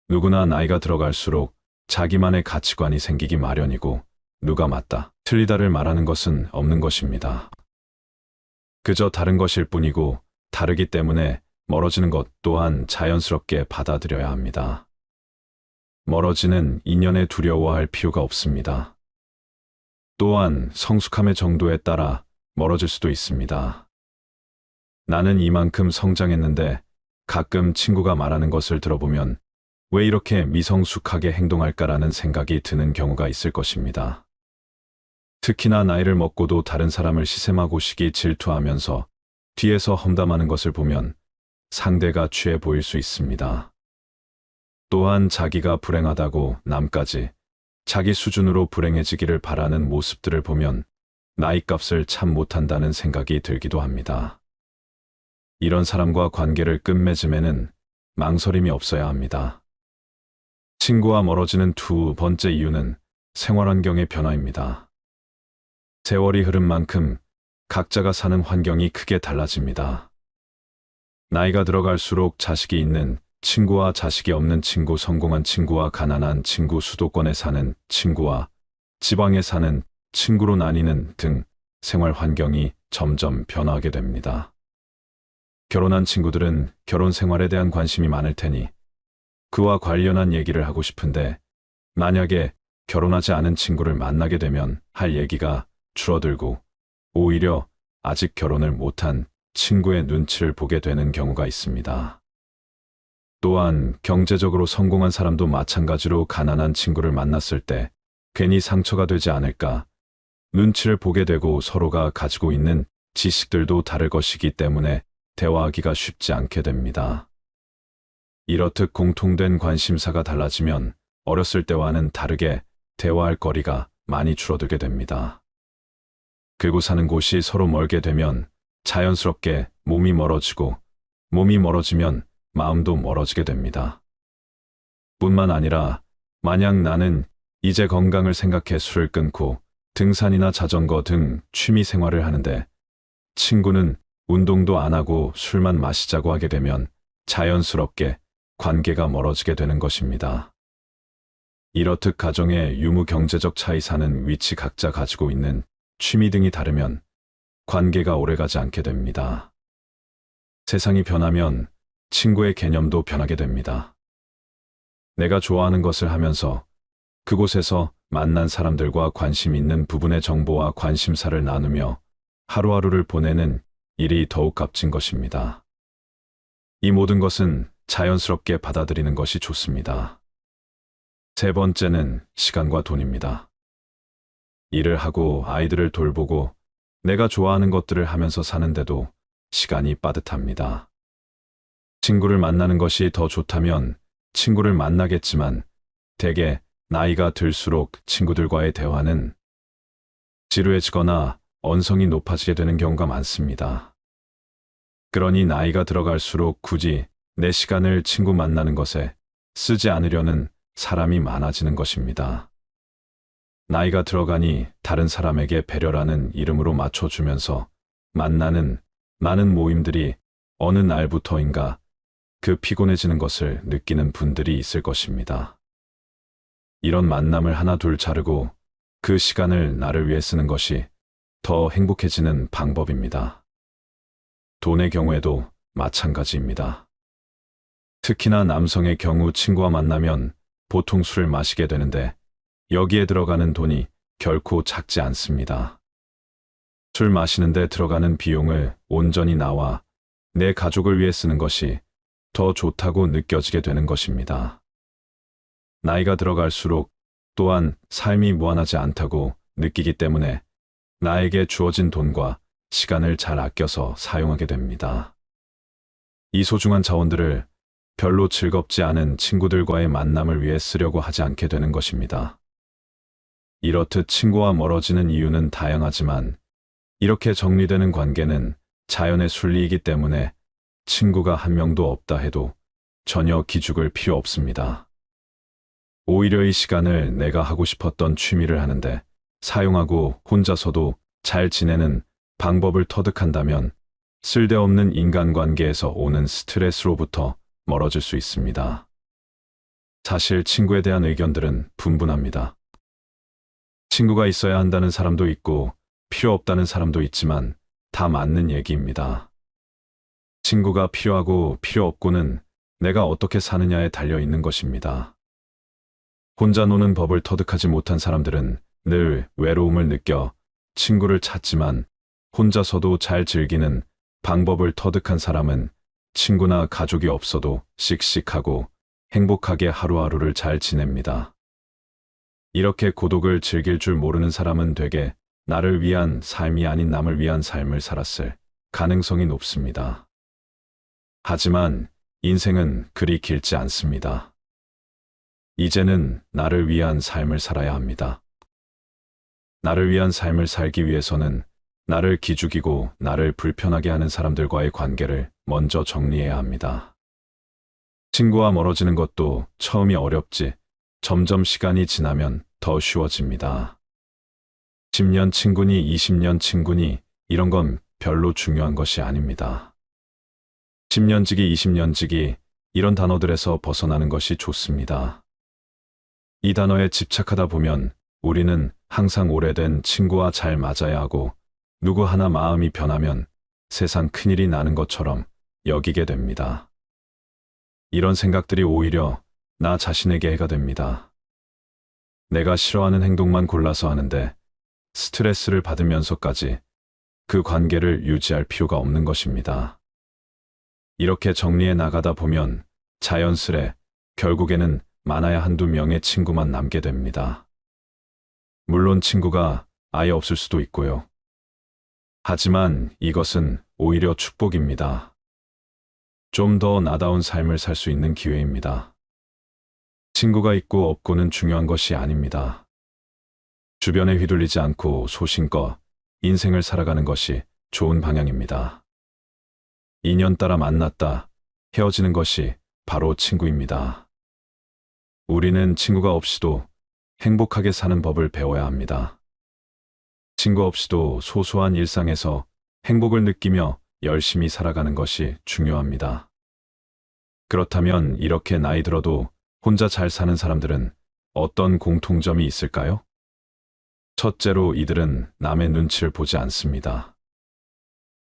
누구나 나이가 들어갈수록 자기만의 가치관이 생기기 마련이고 누가 맞다, 틀리다를 말하는 것은 없는 것입니다. 그저 다른 것일 뿐이고 다르기 때문에 멀어지는 것 또한 자연스럽게 받아들여야 합니다. 멀어지는 인연에 두려워할 필요가 없습니다. 또한 성숙함의 정도에 따라 멀어질 수도 있습니다. 나는 이만큼 성장했는데 가끔 친구가 말하는 것을 들어보면 왜 이렇게 미성숙하게 행동할까라는 생각이 드는 경우가 있을 것입니다. 특히나 나이를 먹고도 다른 사람을 시샘하고 시기 질투하면서 뒤에서 험담하는 것을 보면 상대가 취해 보일 수 있습니다. 또한 자기가 불행하다고 남까지 자기 수준으로 불행해지기를 바라는 모습들을 보면 나이값을 참 못한다는 생각이 들기도 합니다. 이런 사람과 관계를 끝맺음에는 망설임이 없어야 합니다. 친구와 멀어지는 두 번째 이유는 생활환경의 변화입니다. 세월이 흐른 만큼 각자가 사는 환경이 크게 달라집니다. 나이가 들어갈수록 자식이 있는 친구와 자식이 없는 친구, 성공한 친구와 가난한 친구, 수도권에 사는 친구와 지방에 사는 친구로 나뉘는 등 생활 환경이 점점 변화하게 됩니다. 결혼한 친구들은 결혼 생활에 대한 관심이 많을 테니 그와 관련한 얘기를 하고 싶은데 만약에 결혼하지 않은 친구를 만나게 되면 할 얘기가 줄어들고 오히려 아직 결혼을 못한 친구의 눈치를 보게 되는 경우가 있습니다. 또한 경제적으로 성공한 사람도 마찬가지로 가난한 친구를 만났을 때 괜히 상처가 되지 않을까, 눈치를 보게 되고 서로가 가지고 있는 지식들도 다를 것이기 때문에 대화하기가 쉽지 않게 됩니다. 이렇듯 공통된 관심사가 달라지면 어렸을 때와는 다르게 대화할 거리가 많이 줄어들게 됩니다. 그리고 사는 곳이 서로 멀게 되면 자연스럽게 몸이 멀어지고, 몸이 멀어지면 마음도 멀어지게 됩니다. 뿐만 아니라 만약 나는 이제 건강을 생각해 술을 끊고 등산이나 자전거 등 취미 생활을 하는데 친구는 운동도 안 하고 술만 마시자고 하게 되면 자연스럽게 관계가 멀어지게 되는 것입니다. 이렇듯 가정의 유무 경제적 차이, 사는 위치, 각자 가지고 있는 취미 등이 다르면 관계가 오래가지 않게 됩니다. 세상이 변하면 친구의 개념도 변하게 됩니다. 내가 좋아하는 것을 하면서 그곳에서 만난 사람들과 관심 있는 부분의 정보와 관심사를 나누며 하루하루를 보내는 일이 더욱 값진 것입니다. 이 모든 것은 자연스럽게 받아들이는 것이 좋습니다. 세 번째는 시간과 돈입니다. 일을 하고 아이들을 돌보고 내가 좋아하는 것들을 하면서 사는데도 시간이 빠듯합니다. 친구를 만나는 것이 더 좋다면 친구를 만나겠지만 대개 나이가 들수록 친구들과의 대화는 지루해지거나 언성이 높아지게 되는 경우가 많습니다. 그러니 나이가 들어갈수록 굳이 내 시간을 친구 만나는 것에 쓰지 않으려는 사람이 많아지는 것입니다. 나이가 들어가니 다른 사람에게 배려라는 이름으로 맞춰주면서 만나는 많은 모임들이 어느 날부터인가 그 피곤해지는 것을 느끼는 분들이 있을 것입니다. 이런 만남을 하나 둘 자르고 그 시간을 나를 위해 쓰는 것이 더 행복해지는 방법입니다. 돈의 경우에도 마찬가지입니다. 특히나 남성의 경우 친구와 만나면 보통 술을 마시게 되는데 여기에 들어가는 돈이 결코 작지 않습니다. 술 마시는데 들어가는 비용을 온전히 나와 내 가족을 위해 쓰는 것이 더 좋다고 느껴지게 되는 것입니다. 나이가 들어갈수록 또한 삶이 무한하지 않다고 느끼기 때문에 나에게 주어진 돈과 시간을 잘 아껴서 사용하게 됩니다. 이 소중한 자원들을 별로 즐겁지 않은 친구들과의 만남을 위해 쓰려고 하지 않게 되는 것입니다. 이렇듯 친구와 멀어지는 이유는 다양하지만 이렇게 정리되는 관계는 자연의 순리이기 때문에 친구가 한 명도 없다 해도 전혀 기죽을 필요 없습니다. 오히려 이 시간을 내가 하고 싶었던 취미를 하는데 사용하고 혼자서도 잘 지내는 방법을 터득한다면 쓸데없는 인간관계에서 오는 스트레스로부터 멀어질 수 있습니다. 사실 친구에 대한 의견들은 분분합니다. 친구가 있어야 한다는 사람도 있고 필요 없다는 사람도 있지만 다 맞는 얘기입니다. 친구가 필요하고 필요 없고는 내가 어떻게 사느냐에 달려 있는 것입니다. 혼자 노는 법을 터득하지 못한 사람들은 늘 외로움을 느껴 친구를 찾지만 혼자서도 잘 즐기는 방법을 터득한 사람은 친구나 가족이 없어도 씩씩하고 행복하게 하루하루를 잘 지냅니다. 이렇게 고독을 즐길 줄 모르는 사람은 되게 나를 위한 삶이 아닌 남을 위한 삶을 살았을 가능성이 높습니다. 하지만 인생은 그리 길지 않습니다. 이제는 나를 위한 삶을 살아야 합니다. 나를 위한 삶을 살기 위해서는 나를 기죽이고 나를 불편하게 하는 사람들과의 관계를 먼저 정리해야 합니다. 친구와 멀어지는 것도 처음이 어렵지 점점 시간이 지나면 더 쉬워집니다. 10년 친구니 20년 친구니 이런 건 별로 중요한 것이 아닙니다. 10년지기 20년지기 이런 단어들에서 벗어나는 것이 좋습니다. 이 단어에 집착하다 보면 우리는 항상 오래된 친구와 잘 맞아야 하고 누구 하나 마음이 변하면 세상 큰일이 나는 것처럼 여기게 됩니다. 이런 생각들이 오히려 나 자신에게 해가 됩니다. 내가 싫어하는 행동만 골라서 하는데 스트레스를 받으면서까지 그 관계를 유지할 필요가 없는 것입니다. 이렇게 정리해 나가다 보면 자연스레 결국에는 많아야 한두 명의 친구만 남게 됩니다. 물론 친구가 아예 없을 수도 있고요. 하지만 이것은 오히려 축복입니다. 좀 더 나다운 삶을 살 수 있는 기회입니다. 친구가 있고 없고는 중요한 것이 아닙니다. 주변에 휘둘리지 않고 소신껏 인생을 살아가는 것이 좋은 방향입니다. 인연 따라 만났다, 헤어지는 것이 바로 친구입니다. 우리는 친구가 없이도 행복하게 사는 법을 배워야 합니다. 친구 없이도 소소한 일상에서 행복을 느끼며 열심히 살아가는 것이 중요합니다. 그렇다면 이렇게 나이 들어도 혼자 잘 사는 사람들은 어떤 공통점이 있을까요? 첫째로 이들은 남의 눈치를 보지 않습니다.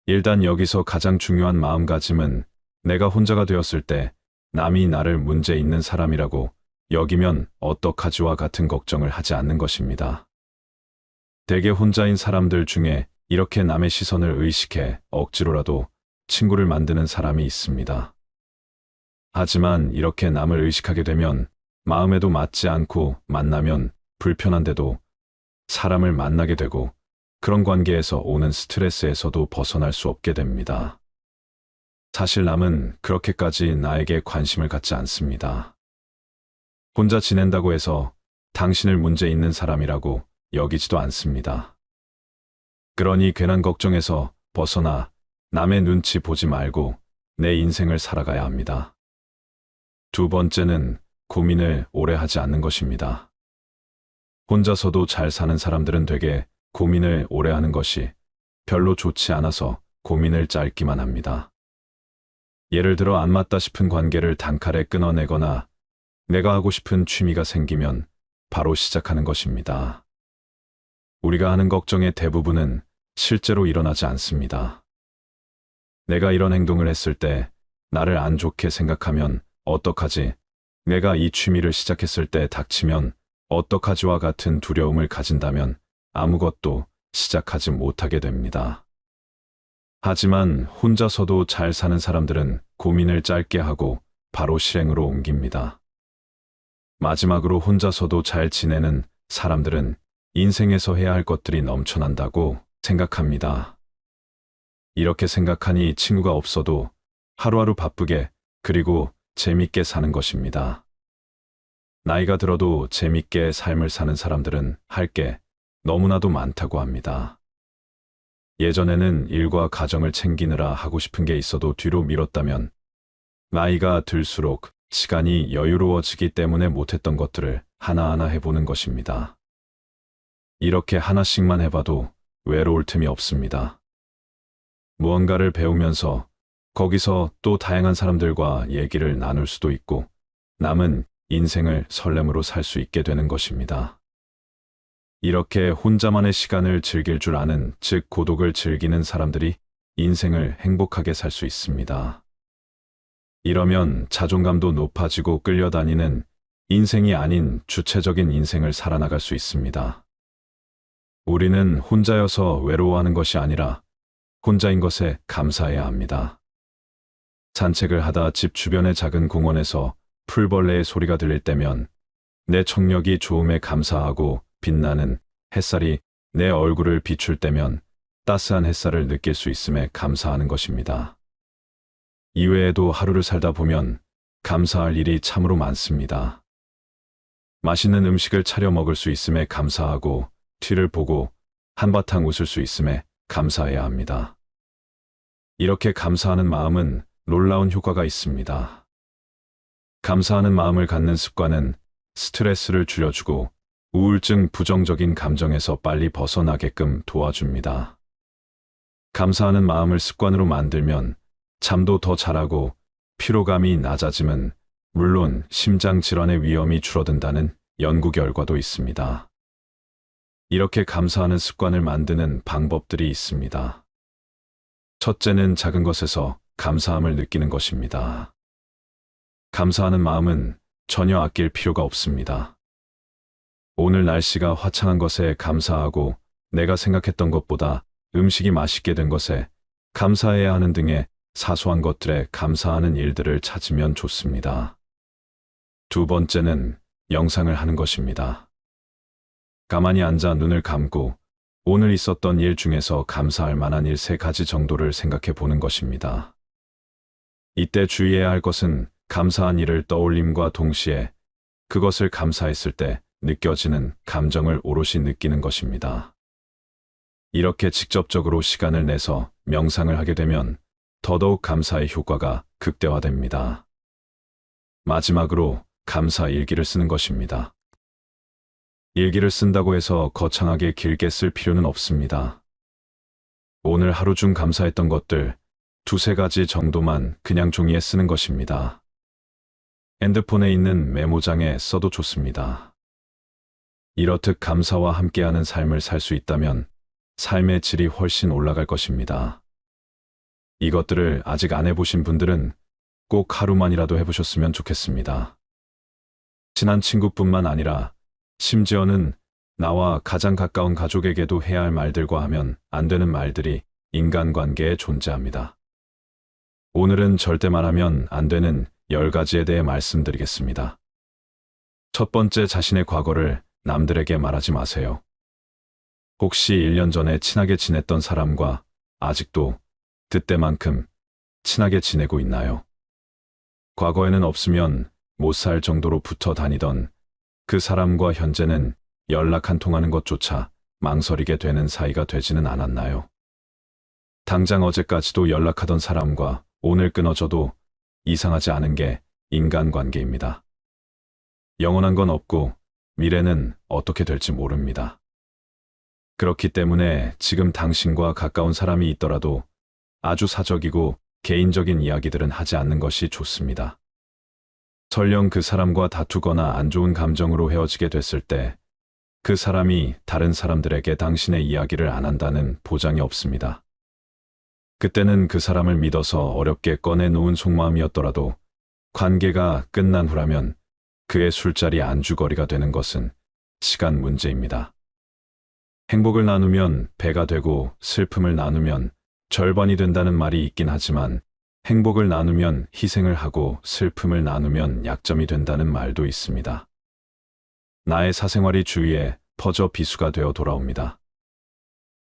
일단 여기서 가장 중요한 마음가짐은 내가 혼자가 되었을 때 남이 나를 문제 있는 사람이라고 여기면 어떡하지와 같은 걱정을 하지 않는 것입니다. 대개 혼자인 사람들 중에 이렇게 남의 시선을 의식해 억지로라도 친구를 만드는 사람이 있습니다. 하지만 이렇게 남을 의식하게 되면 마음에도 맞지 않고 만나면 불편한데도 사람을 만나게 되고 그런 관계에서 오는 스트레스에서도 벗어날 수 없게 됩니다. 사실 남은 그렇게까지 나에게 관심을 갖지 않습니다. 혼자 지낸다고 해서 당신을 문제 있는 사람이라고 여기지도 않습니다. 그러니 괜한 걱정에서 벗어나 남의 눈치 보지 말고 내 인생을 살아가야 합니다. 두 번째는 고민을 오래 하지 않는 것입니다. 혼자서도 잘 사는 사람들은 되게 고민을 오래 하는 것이 별로 좋지 않아서 고민을 짧기만 합니다. 예를 들어 안 맞다 싶은 관계를 단칼에 끊어내거나 내가 하고 싶은 취미가 생기면 바로 시작하는 것입니다. 우리가 하는 걱정의 대부분은 실제로 일어나지 않습니다. 내가 이런 행동을 했을 때 나를 안 좋게 생각하면 어떡하지? 내가 이 취미를 시작했을 때 닥치면 어떡하지와 같은 두려움을 가진다면 아무것도 시작하지 못하게 됩니다. 하지만 혼자서도 잘 사는 사람들은 고민을 짧게 하고 바로 실행으로 옮깁니다. 마지막으로 혼자서도 잘 지내는 사람들은 인생에서 해야 할 것들이 넘쳐난다고 생각합니다. 이렇게 생각하니 친구가 없어도 하루하루 바쁘게 그리고 재밌게 사는 것입니다. 나이가 들어도 재밌게 삶을 사는 사람들은 할 게 너무나도 많다고 합니다. 예전에는 일과 가정을 챙기느라 하고 싶은 게 있어도 뒤로 미뤘다면 나이가 들수록 시간이 여유로워지기 때문에 못했던 것들을 하나하나 해보는 것입니다. 이렇게 하나씩만 해봐도 외로울 틈이 없습니다. 무언가를 배우면서 거기서 또 다양한 사람들과 얘기를 나눌 수도 있고 남은 인생을 설렘으로 살 수 있게 되는 것입니다. 이렇게 혼자만의 시간을 즐길 줄 아는, 즉 고독을 즐기는 사람들이 인생을 행복하게 살 수 있습니다. 이러면 자존감도 높아지고 끌려다니는 인생이 아닌 주체적인 인생을 살아나갈 수 있습니다. 우리는 혼자여서 외로워하는 것이 아니라 혼자인 것에 감사해야 합니다. 산책을 하다 집 주변의 작은 공원에서 풀벌레의 소리가 들릴 때면 내 청력이 좋음에 감사하고 빛나는 햇살이 내 얼굴을 비출 때면 따스한 햇살을 느낄 수 있음에 감사하는 것입니다. 이외에도 하루를 살다 보면 감사할 일이 참으로 많습니다. 맛있는 음식을 차려 먹을 수 있음에 감사하고 뒤를 보고 한바탕 웃을 수 있음에 감사해야 합니다. 이렇게 감사하는 마음은 놀라운 효과가 있습니다. 감사하는 마음을 갖는 습관은 스트레스를 줄여주고 우울증 부정적인 감정에서 빨리 벗어나게끔 도와줍니다. 감사하는 마음을 습관으로 만들면 잠도 더 잘하고 피로감이 낮아짐은 물론 심장 질환의 위험이 줄어든다는 연구 결과도 있습니다. 이렇게 감사하는 습관을 만드는 방법들이 있습니다. 첫째는 작은 것에서 감사함을 느끼는 것입니다. 감사하는 마음은 전혀 아낄 필요가 없습니다. 오늘 날씨가 화창한 것에 감사하고 내가 생각했던 것보다 음식이 맛있게 된 것에 감사해야 하는 등의 사소한 것들에 감사하는 일들을 찾으면 좋습니다. 두 번째는 명상을 하는 것입니다. 가만히 앉아 눈을 감고 오늘 있었던 일 중에서 감사할 만한 일 3가지 정도를 생각해 보는 것입니다. 이때 주의해야 할 것은 감사한 일을 떠올림과 동시에 그것을 감사했을 때 느껴지는 감정을 오롯이 느끼는 것입니다. 이렇게 직접적으로 시간을 내서 명상을 하게 되면 더더욱 감사의 효과가 극대화됩니다. 마지막으로 감사 일기를 쓰는 것입니다. 일기를 쓴다고 해서 거창하게 길게 쓸 필요는 없습니다. 오늘 하루 중 감사했던 것들 2-3가지 정도만 그냥 종이에 쓰는 것입니다. 핸드폰에 있는 메모장에 써도 좋습니다. 이렇듯 감사와 함께하는 삶을 살 수 있다면 삶의 질이 훨씬 올라갈 것입니다. 이것들을 아직 안 해보신 분들은 꼭 하루만이라도 해보셨으면 좋겠습니다. 친한 친구뿐만 아니라 심지어는 나와 가장 가까운 가족에게도 해야 할 말들과 하면 안 되는 말들이 인간관계에 존재합니다. 오늘은 절대 말하면 안 되는 10가지에 대해 말씀드리겠습니다. 첫 번째, 자신의 과거를 남들에게 말하지 마세요. 혹시 1년 전에 친하게 지냈던 사람과 아직도 그때만큼 친하게 지내고 있나요? 과거에는 없으면 못 살 정도로 붙어 다니던 그 사람과 현재는 연락 한 통하는 것조차 망설이게 되는 사이가 되지는 않았나요? 당장 어제까지도 연락하던 사람과 오늘 끊어져도 이상하지 않은 게 인간관계입니다. 영원한 건 없고 미래는 어떻게 될지 모릅니다. 그렇기 때문에 지금 당신과 가까운 사람이 있더라도 아주 사적이고 개인적인 이야기들은 하지 않는 것이 좋습니다. 설령 그 사람과 다투거나 안 좋은 감정으로 헤어지게 됐을 때 그 사람이 다른 사람들에게 당신의 이야기를 안 한다는 보장이 없습니다. 그때는 그 사람을 믿어서 어렵게 꺼내놓은 속마음이었더라도 관계가 끝난 후라면 그의 술자리 안주거리가 되는 것은 시간 문제입니다. 행복을 나누면 배가 되고 슬픔을 나누면 절반이 된다는 말이 있긴 하지만 행복을 나누면 희생을 하고 슬픔을 나누면 약점이 된다는 말도 있습니다. 나의 사생활이 주위에 퍼져 비수가 되어 돌아옵니다.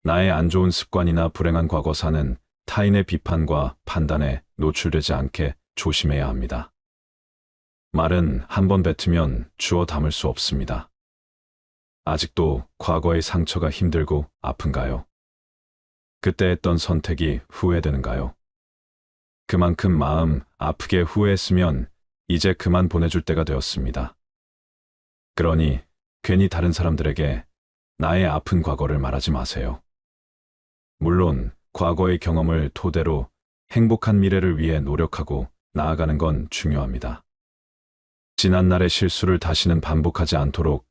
나의 안 좋은 습관이나 불행한 과거사는 타인의 비판과 판단에 노출되지 않게 조심해야 합니다. 말은 한 번 뱉으면 주워 담을 수 없습니다. 아직도 과거의 상처가 힘들고 아픈가요? 그때 했던 선택이 후회되는가요? 그만큼 마음 아프게 후회했으면 이제 그만 보내줄 때가 되었습니다. 그러니 괜히 다른 사람들에게 나의 아픈 과거를 말하지 마세요. 물론 과거의 경험을 토대로 행복한 미래를 위해 노력하고 나아가는 건 중요합니다. 지난날의 실수를 다시는 반복하지 않도록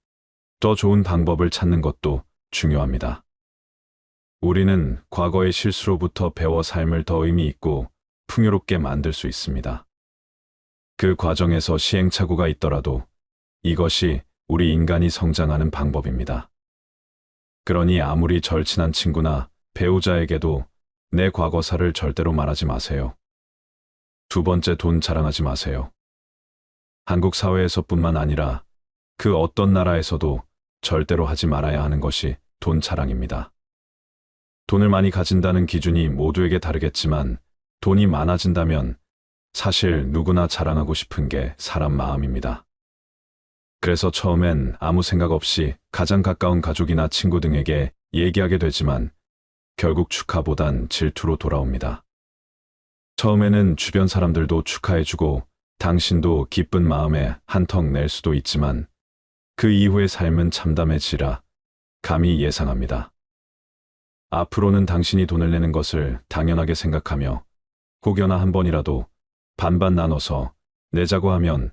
더 좋은 방법을 찾는 것도 중요합니다. 우리는 과거의 실수로부터 배워 삶을 더 의미 있고 풍요롭게 만들 수 있습니다. 그 과정에서 시행착오가 있더라도 이것이 우리 인간이 성장하는 방법입니다. 그러니 아무리 절친한 친구나 배우자에게도 내 과거사를 절대로 말하지 마세요. 두 번째, 돈 자랑하지 마세요. 한국 사회에서뿐만 아니라 그 어떤 나라에서도 절대로 하지 말아야 하는 것이 돈 자랑입니다. 돈을 많이 가진다는 기준이 모두에게 다르겠지만 돈이 많아진다면 사실 누구나 자랑하고 싶은 게 사람 마음입니다. 그래서 처음엔 아무 생각 없이 가장 가까운 가족이나 친구 등에게 얘기하게 되지만 결국 축하보단 질투로 돌아옵니다. 처음에는 주변 사람들도 축하해주고 당신도 기쁜 마음에 한턱 낼 수도 있지만 그 이후의 삶은 참담해지라 감히 예상합니다. 앞으로는 당신이 돈을 내는 것을 당연하게 생각하며 혹여나 한 번이라도 반반 나눠서 내자고 하면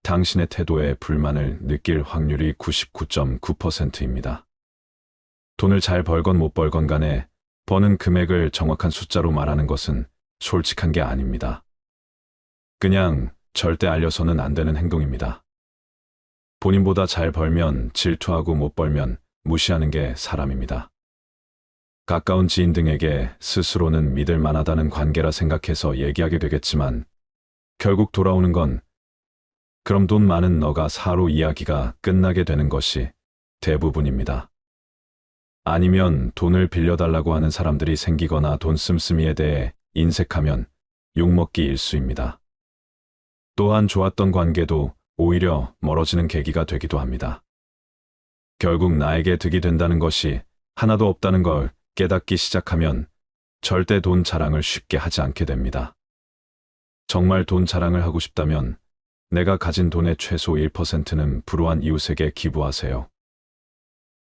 당신의 태도에 불만을 느낄 확률이 99.9%입니다. 돈을 잘 벌건 못 벌건 간에 버는 금액을 정확한 숫자로 말하는 것은 솔직한 게 아닙니다. 그냥 절대 알려서는 안 되는 행동입니다. 본인보다 잘 벌면 질투하고 못 벌면 무시하는 게 사람입니다. 가까운 지인 등에게 스스로는 믿을 만하다는 관계라 생각해서 얘기하게 되겠지만 결국 돌아오는 건 그럼 돈 많은 너가 사로 이야기가 끝나게 되는 것이 대부분입니다. 아니면 돈을 빌려달라고 하는 사람들이 생기거나 돈 씀씀이에 대해 인색하면 욕먹기 일쑤입니다. 또한 좋았던 관계도 오히려 멀어지는 계기가 되기도 합니다. 결국 나에게 득이 된다는 것이 하나도 없다는 걸 깨닫기 시작하면 절대 돈 자랑을 쉽게 하지 않게 됩니다. 정말 돈 자랑을 하고 싶다면 내가 가진 돈의 최소 1%는 불우한 이웃에게 기부하세요.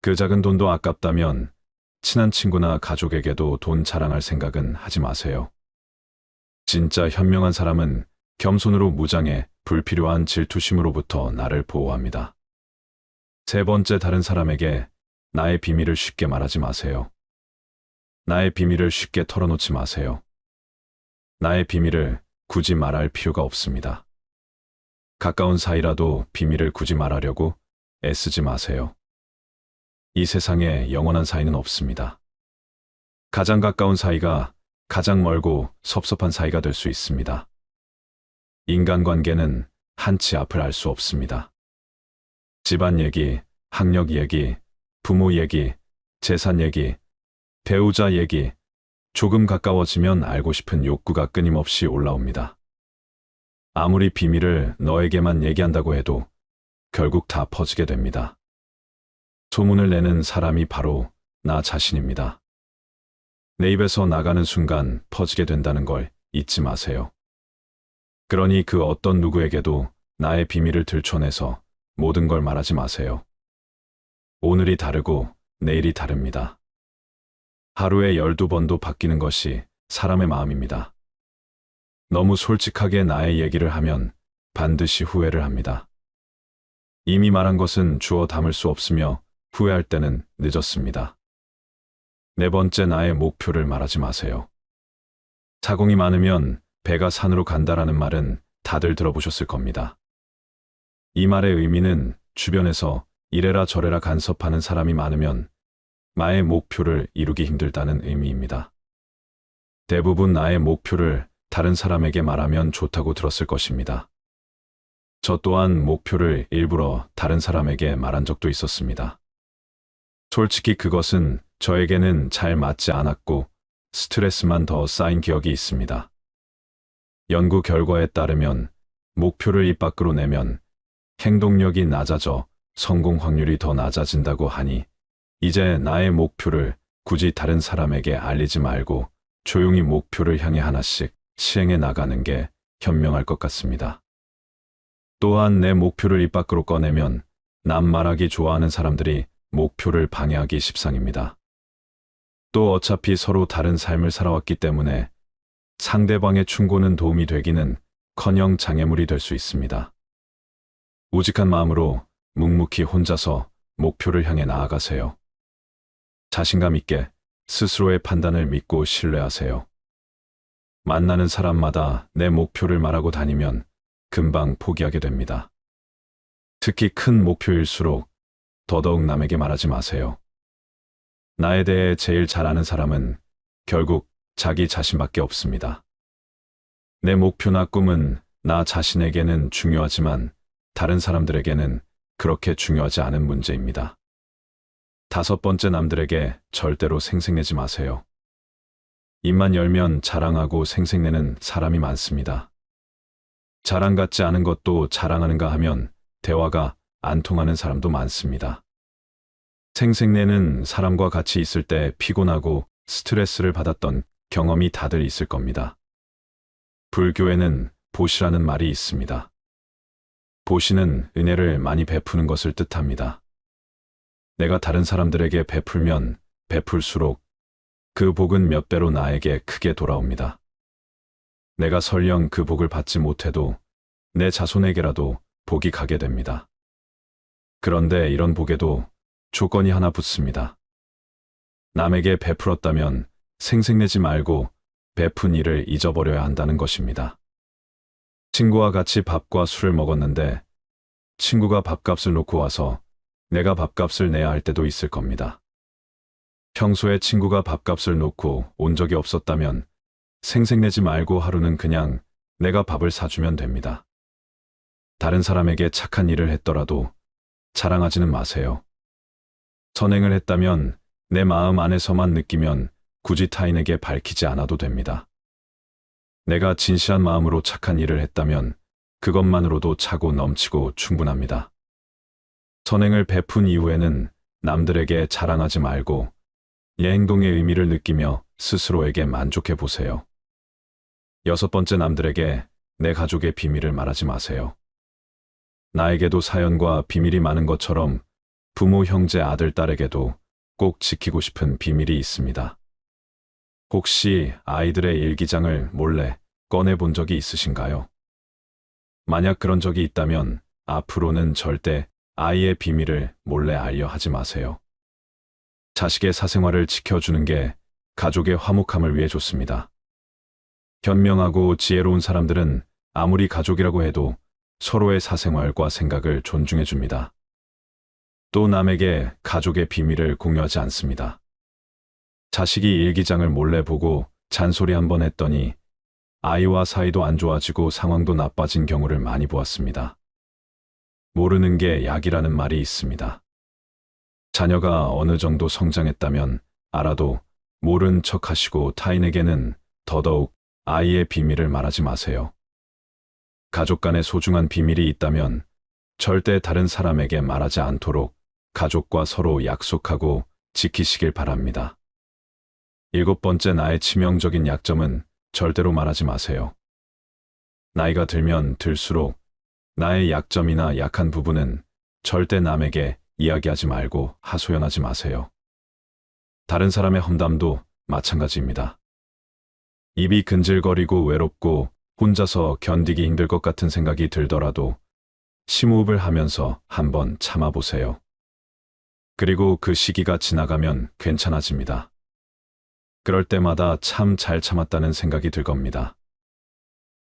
그 작은 돈도 아깝다면 친한 친구나 가족에게도 돈 자랑할 생각은 하지 마세요. 진짜 현명한 사람은 겸손으로 무장해 불필요한 질투심으로부터 나를 보호합니다. 세 번째, 다른 사람에게 나의 비밀을 쉽게 말하지 마세요. 나의 비밀을 쉽게 털어놓지 마세요. 나의 비밀을 굳이 말할 필요가 없습니다. 가까운 사이라도 비밀을 굳이 말하려고 애쓰지 마세요. 이 세상에 영원한 사이는 없습니다. 가장 가까운 사이가 가장 멀고 섭섭한 사이가 될 수 있습니다. 인간관계는 한치 앞을 알 수 없습니다. 집안 얘기, 학력 얘기, 부모 얘기, 재산 얘기, 배우자 얘기, 조금 가까워지면 알고 싶은 욕구가 끊임없이 올라옵니다. 아무리 비밀을 너에게만 얘기한다고 해도 결국 다 퍼지게 됩니다. 소문을 내는 사람이 바로 나 자신입니다. 내 입에서 나가는 순간 퍼지게 된다는 걸 잊지 마세요. 그러니 그 어떤 누구에게도 나의 비밀을 들춰내서 모든 걸 말하지 마세요. 오늘이 다르고 내일이 다릅니다. 하루에 12번도 바뀌는 것이 사람의 마음입니다. 너무 솔직하게 나의 얘기를 하면 반드시 후회를 합니다. 이미 말한 것은 주워 담을 수 없으며 후회할 때는 늦었습니다. 네 번째, 나의 목표를 말하지 마세요. 자궁이 많으면 배가 산으로 간다라는 말은 다들 들어보셨을 겁니다. 이 말의 의미는 주변에서 이래라 저래라 간섭하는 사람이 많으면 나의 목표를 이루기 힘들다는 의미입니다. 대부분 나의 목표를 다른 사람에게 말하면 좋다고 들었을 것입니다. 저 또한 목표를 일부러 다른 사람에게 말한 적도 있었습니다. 솔직히 그것은 저에게는 잘 맞지 않았고 스트레스만 더 쌓인 기억이 있습니다. 연구 결과에 따르면 목표를 입 밖으로 내면 행동력이 낮아져 성공 확률이 더 낮아진다고 하니 이제 나의 목표를 굳이 다른 사람에게 알리지 말고 조용히 목표를 향해 하나씩 시행해 나가는 게 현명할 것 같습니다. 또한 내 목표를 입 밖으로 꺼내면 남 말하기 좋아하는 사람들이 목표를 방해하기 십상입니다. 또 어차피 서로 다른 삶을 살아왔기 때문에 상대방의 충고는 도움이 되기는 커녕 장애물이 될 수 있습니다. 우직한 마음으로 묵묵히 혼자서 목표를 향해 나아가세요. 자신감 있게 스스로의 판단을 믿고 신뢰하세요. 만나는 사람마다 내 목표를 말하고 다니면 금방 포기하게 됩니다. 특히 큰 목표일수록 더더욱 남에게 말하지 마세요. 나에 대해 제일 잘 아는 사람은 결국 자기 자신밖에 없습니다. 내 목표나 꿈은 나 자신에게는 중요하지만 다른 사람들에게는 그렇게 중요하지 않은 문제입니다. 다섯 번째, 남들에게 절대로 생색내지 마세요. 입만 열면 자랑하고 생색내는 사람이 많습니다. 자랑 같지 않은 것도 자랑하는가 하면 대화가 안 통하는 사람도 많습니다. 생색내는 사람과 같이 있을 때 피곤하고 스트레스를 받았던 경험이 다들 있을 겁니다. 불교에는 보시라는 말이 있습니다. 보시는 은혜를 많이 베푸는 것을 뜻합니다. 내가 다른 사람들에게 베풀면 베풀수록 그 복은 몇 배로 나에게 크게 돌아옵니다. 내가 설령 그 복을 받지 못해도 내 자손에게라도 복이 가게 됩니다. 그런데 이런 복에도 조건이 하나 붙습니다. 남에게 베풀었다면 생색내지 말고 베푼 일을 잊어버려야 한다는 것입니다. 친구와 같이 밥과 술을 먹었는데 친구가 밥값을 놓고 와서 내가 밥값을 내야 할 때도 있을 겁니다. 평소에 친구가 밥값을 놓고 온 적이 없었다면 생색내지 말고 하루는 그냥 내가 밥을 사주면 됩니다. 다른 사람에게 착한 일을 했더라도 자랑하지는 마세요. 선행을 했다면 내 마음 안에서만 느끼면 굳이 타인에게 밝히지 않아도 됩니다. 내가 진실한 마음으로 착한 일을 했다면 그것만으로도 차고 넘치고 충분합니다. 선행을 베푼 이후에는 남들에게 자랑하지 말고 내 행동의 의미를 느끼며 스스로에게 만족해 보세요. 6번째, 남들에게 내 가족의 비밀을 말하지 마세요. 나에게도 사연과 비밀이 많은 것처럼 부모, 형제, 아들, 딸에게도 꼭 지키고 싶은 비밀이 있습니다. 혹시 아이들의 일기장을 몰래 꺼내본 적이 있으신가요? 만약 그런 적이 있다면 앞으로는 절대 아이의 비밀을 몰래 알려 하지 마세요. 자식의 사생활을 지켜주는 게 가족의 화목함을 위해 좋습니다. 현명하고 지혜로운 사람들은 아무리 가족이라고 해도 서로의 사생활과 생각을 존중해 줍니다. 또 남에게 가족의 비밀을 공유하지 않습니다. 자식이 일기장을 몰래 보고 잔소리 한번 했더니 아이와 사이도 안 좋아지고 상황도 나빠진 경우를 많이 보았습니다. 모르는 게 약이라는 말이 있습니다. 자녀가 어느 정도 성장했다면 알아도 모른 척 하시고 타인에게는 더더욱 아이의 비밀을 말하지 마세요. 가족 간에 소중한 비밀이 있다면 절대 다른 사람에게 말하지 않도록 가족과 서로 약속하고 지키시길 바랍니다. 7번째, 나의 치명적인 약점은 절대로 말하지 마세요. 나이가 들면 들수록 나의 약점이나 약한 부분은 절대 남에게 이야기하지 말고 하소연하지 마세요. 다른 사람의 험담도 마찬가지입니다. 입이 근질거리고 외롭고 혼자서 견디기 힘들 것 같은 생각이 들더라도 심호흡을 하면서 한번 참아보세요. 그리고 그 시기가 지나가면 괜찮아집니다. 그럴 때마다 참 잘 참았다는 생각이 들 겁니다.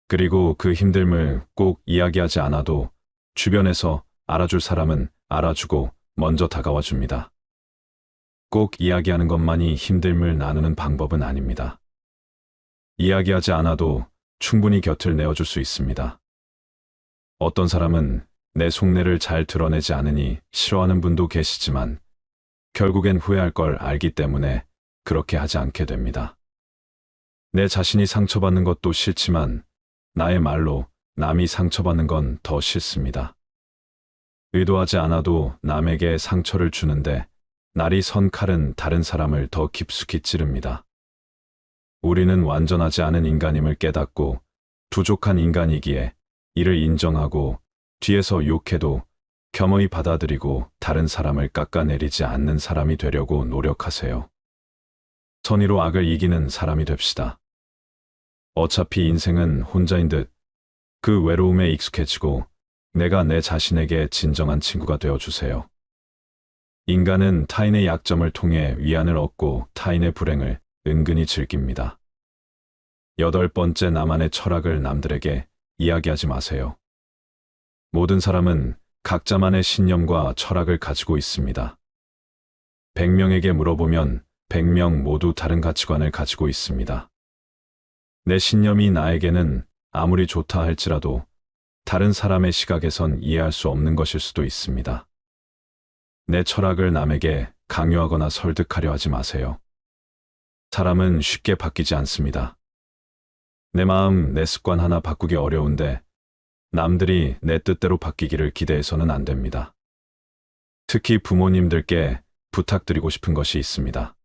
그리고 그 힘듦을 꼭 이야기하지 않아도 주변에서 알아줄 사람은 알아주고 먼저 다가와 줍니다. 꼭 이야기하는 것만이 힘듦을 나누는 방법은 아닙니다. 이야기하지 않아도 충분히 곁을 내어줄 수 있습니다. 어떤 사람은 내 속내를 잘 드러내지 않으니 싫어하는 분도 계시지만 결국엔 후회할 걸 알기 때문에 그렇게 하지 않게 됩니다. 내 자신이 상처받는 것도 싫지만 나의 말로 남이 상처받는 건 더 싫습니다. 의도하지 않아도 남에게 상처를 주는데 날이 선 칼은 다른 사람을 더 깊숙이 찌릅니다. 우리는 완전하지 않은 인간임을 깨닫고 부족한 인간이기에 이를 인정하고 뒤에서 욕해도 겸허히 받아들이고 다른 사람을 깎아내리지 않는 사람이 되려고 노력하세요. 선의로 악을 이기는 사람이 됩시다. 어차피 인생은 혼자인 듯 그 외로움에 익숙해지고 내가 내 자신에게 진정한 친구가 되어주세요. 인간은 타인의 약점을 통해 위안을 얻고 타인의 불행을 은근히 즐깁니다. 8번째, 나만의 철학을 남들에게 이야기하지 마세요. 모든 사람은 각자만의 신념과 철학을 가지고 있습니다. 100명에게 물어보면 100명 모두 다른 가치관을 가지고 있습니다. 내 신념이 나에게는 아무리 좋다 할지라도 다른 사람의 시각에선 이해할 수 없는 것일 수도 있습니다. 내 철학을 남에게 강요하거나 설득하려 하지 마세요. 사람은 쉽게 바뀌지 않습니다. 내 마음, 내 습관 하나 바꾸기 어려운데 남들이 내 뜻대로 바뀌기를 기대해서는 안 됩니다. 특히 부모님들께 부탁드리고 싶은 것이 있습니다.